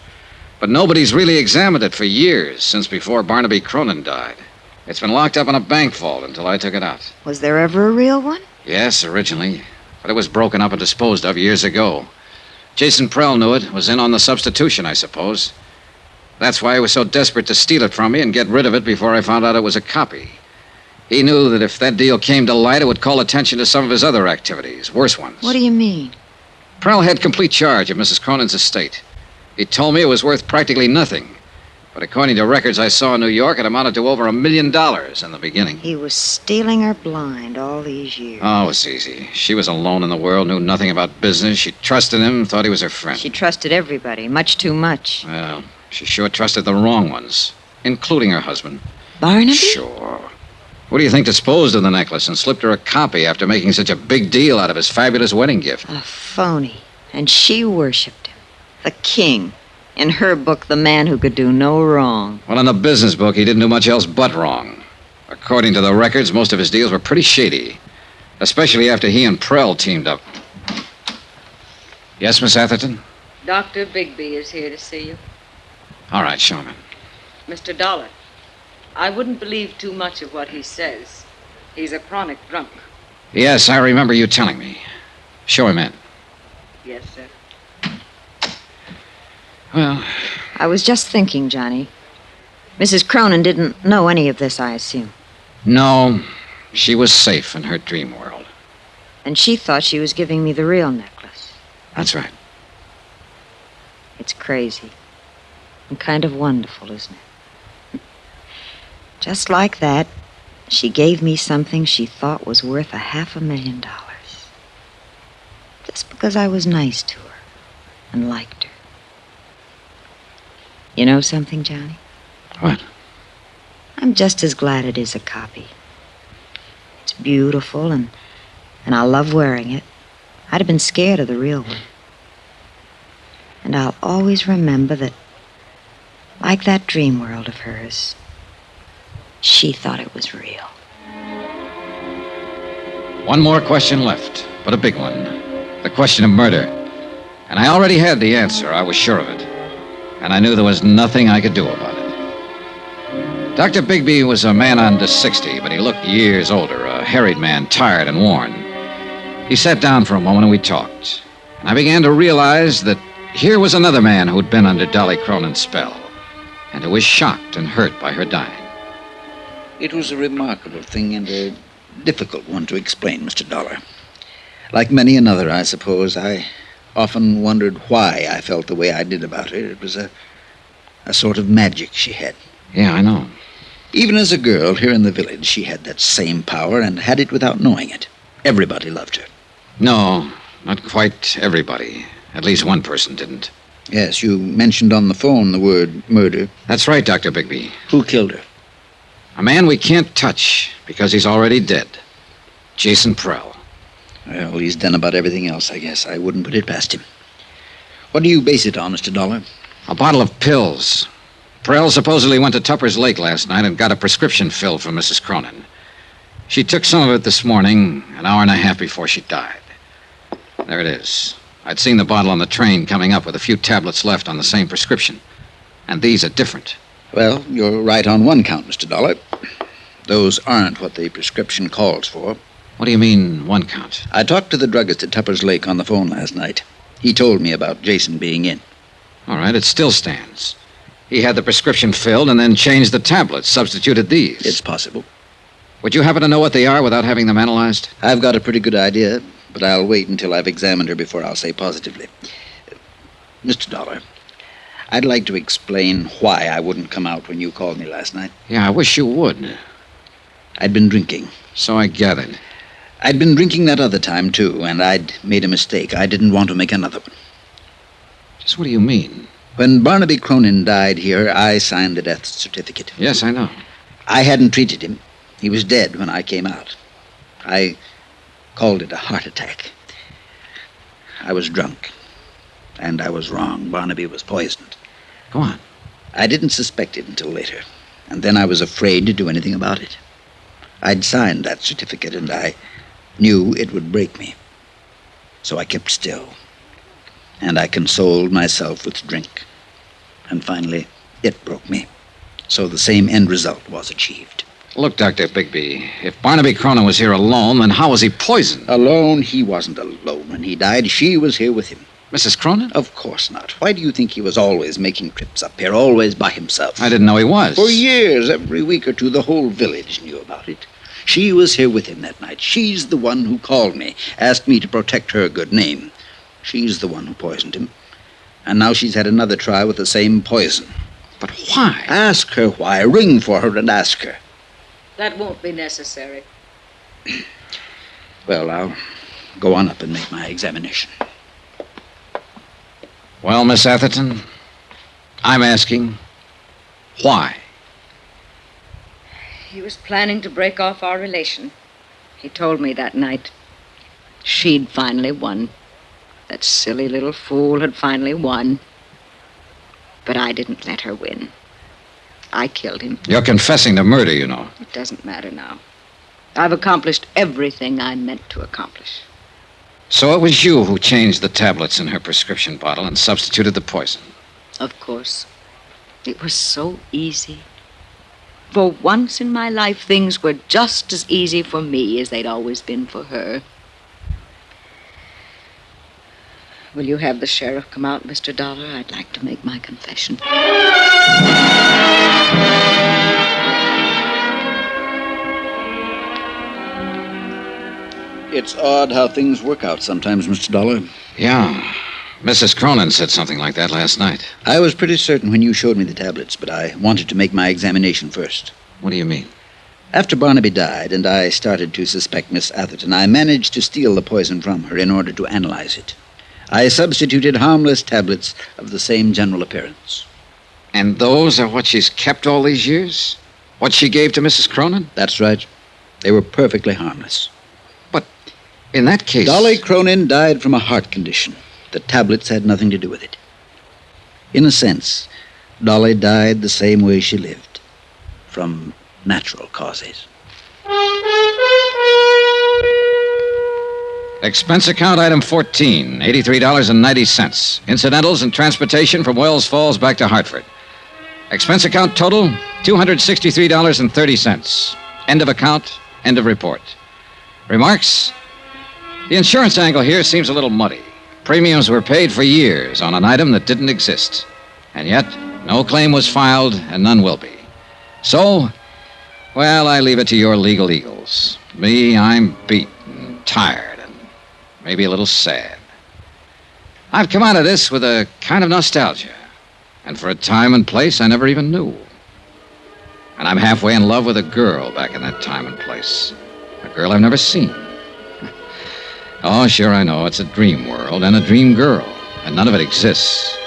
But nobody's really examined it for years, since before Barnaby Cronin died. It's been locked up in a bank vault until I took it out. Was there ever a real one? Yes, originally. But it was broken up and disposed of years ago. Jason Prell knew it, was in on the substitution, I suppose. That's why he was so desperate to steal it from me and get rid of it before I found out it was a copy. He knew that if that deal came to light, it would call attention to some of his other activities, worse ones. What do you mean? Prell had complete charge of Mrs. Cronin's estate. He told me it was worth practically nothing. But according to records I saw in New York, it amounted to over $1 million in the beginning. He was stealing her blind all these years. Oh, it was easy. She was alone in the world, knew nothing about business. She trusted him, thought he was her friend. She trusted everybody, much too much. Well, she sure trusted the wrong ones, including her husband. Barnaby? Sure. What do you think disposed of the necklace and slipped her a copy after making such a big deal out of his fabulous wedding gift? A phony. And she worshipped him. The king. In her book, the man who could do no wrong. Well, in the business book, he didn't do much else but wrong. According to the records, most of his deals were pretty shady. Especially after he and Prell teamed up. Yes, Miss Atherton? Dr. Bigby is here to see you. All right, show him in. Mr. Dollar, I wouldn't believe too much of what he says. He's a chronic drunk. Yes, I remember you telling me. Show him in. Yes, sir. Well, I was just thinking, Johnny. Mrs. Cronin didn't know any of this, I assume. no, she was safe in her dream world. And she thought she was giving me the real necklace. That's right. It's crazy. And kind of wonderful, isn't it? Just like that, she gave me something she thought was worth $500,000. Just because I was nice to her and liked her. You know something, Johnny? What? I'm just as glad it is a copy. It's beautiful, and I love wearing it. I'd have been scared of the real one. And I'll always remember that, like that dream world of hers, she thought it was real. One more question left, but a big one. The question of murder. And I already had the answer. I was sure of it. And I knew there was nothing I could do about it. Dr. Bigby was a man under 60, but he looked years older, a harried man, tired and worn. He sat down for a moment and we talked. And I began to realize that here was another man who'd been under Dolly Cronin's spell, and who was shocked and hurt by her dying. It was a remarkable thing and a difficult one to explain, Mr. Dollar. Like many another, I suppose, I often wondered why I felt the way I did about her. It was a sort of magic she had. Yeah, I know. Even as a girl here in the village, she had that same power and had it without knowing it. Everybody loved her. No, not quite everybody. At least one person didn't. Yes, you mentioned on the phone the word murder. That's right, Dr. Bigby. Who killed her? A man we can't touch because he's already dead. Jason Prell. Well, he's done about everything else, I guess. I wouldn't put it past him. What do you base it on, Mr. Dollar? A bottle of pills. Prell supposedly went to Tupper's Lake last night and got a prescription filled for Mrs. Cronin. She took some of it this morning, an hour and a half before she died. There it is. I'd seen the bottle on the train coming up with a few tablets left on the same prescription. And these are different. Well, you're right on one count, Mr. Dollar. Those aren't what the prescription calls for. What do you mean, one count? I talked to the druggist at Tupper's Lake on the phone last night. He told me about Jason being in. All right, it still stands. He had the prescription filled and then changed the tablets, substituted these. It's possible. Would you happen to know what they are without having them analyzed? I've got a pretty good idea, but I'll wait until I've examined her before I'll say positively. Mr. Dollar, I'd like to explain why I wouldn't come out when you called me last night. Yeah, I wish you would. I'd been drinking. So I gathered. I'd been drinking that other time, too, and I'd made a mistake. I didn't want to make another one. Just what do you mean? When Barnaby Cronin died here, I signed the death certificate. Yes, I know. I hadn't treated him. He was dead when I came out. I called it a heart attack. I was drunk, and I was wrong. Barnaby was poisoned. Go on. I didn't suspect it until later, and then I was afraid to do anything about it. I'd signed that certificate, and I knew it would break me. So I kept still, and I consoled myself with drink. And finally, it broke me. So the same end result was achieved. Look, Dr. Bigby, if Barnaby Cronin was here alone, then how was he poisoned? Alone? He wasn't alone when he died. She was here with him. Mrs. Cronin? Of course not. Why do you think he was always making trips up here, always by himself? I didn't know he was. For years, every week or two, the whole village knew about it. She was here with him that night. She's the one who called me, asked me to protect her good name. She's the one who poisoned him. And now she's had another try with the same poison. But why? Ask her why. Ring for her and ask her. That won't be necessary. Well, I'll go on up and make my examination. Well, Miss Atherton, I'm asking, why? He was planning to break off our relation. He told me that night. She'd finally won. That silly little fool had finally won. But I didn't let her win. I killed him. You're confessing to murder, you know. It doesn't matter now. I've accomplished everything I meant to accomplish. So it was you who changed the tablets in her prescription bottle and substituted the poison. Of course. It was so easy. For once in my life, things were just as easy for me as they'd always been for her. Will you have the sheriff come out, Mr. Dollar? I'd like to make my confession. It's odd how things work out sometimes, Mr. Dollar. Yeah. Mrs. Cronin said something like that last night. I was pretty certain when you showed me the tablets, but I wanted to make my examination first. What do you mean? After Barnaby died and I started to suspect Miss Atherton, I managed to steal the poison from her in order to analyze it. I substituted harmless tablets of the same general appearance. And those are what she's kept all these years? What she gave to Mrs. Cronin? That's right. They were perfectly harmless. But in that case... Dolly Cronin died from a heart condition. The tablets had nothing to do with it. In a sense, Dolly died the same way she lived, from natural causes. Expense account item 14, $83.90. Incidentals and transportation from Wells Falls back to Hartford. Expense account total, $263.30. End of account, end of report. Remarks? The insurance angle here seems a little muddy. Premiums were paid for years on an item that didn't exist. And yet, no claim was filed and none will be. So, well, I leave it to your legal eagles. Me, I'm beaten, tired, and maybe a little sad. I've come out of this with a kind of nostalgia. And for a time and place I never even knew. And I'm halfway in love with a girl back in that time and place. A girl I've never seen. Oh, sure, I know. It's a dream world and a dream girl, and none of it exists.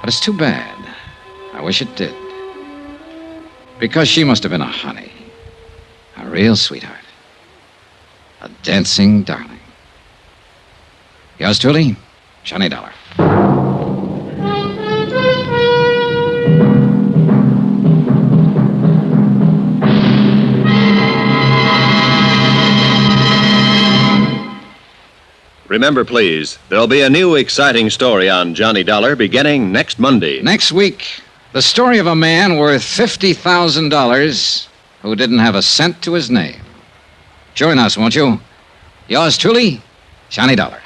But it's too bad. I wish it did. Because she must have been a honey. A real sweetheart. A dancing darling. Yours truly, Johnny Dollar. Remember, please, there'll be a new exciting story on Johnny Dollar beginning next Monday. Next week, the story of a man worth $50,000 who didn't have a cent to his name. Join us, won't you? Yours truly, Johnny Dollar.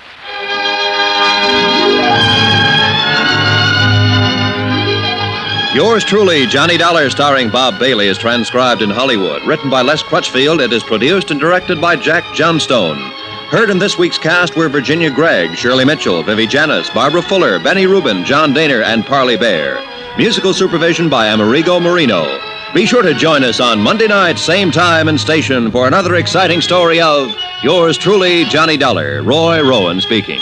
Yours truly, Johnny Dollar, starring Bob Bailey, is transcribed in Hollywood. Written by Les Crutchfield, it is produced and directed by Jack Johnstone. Heard in this week's cast were Virginia Gregg, Shirley Mitchell, Vivi Janis, Barbara Fuller, Benny Rubin, John Daner, and Parley Bear. Musical supervision by Amerigo Marino. Be sure to join us on Monday night, same time and station, for another exciting story of Yours truly, Johnny Dollar. Roy Rowan speaking.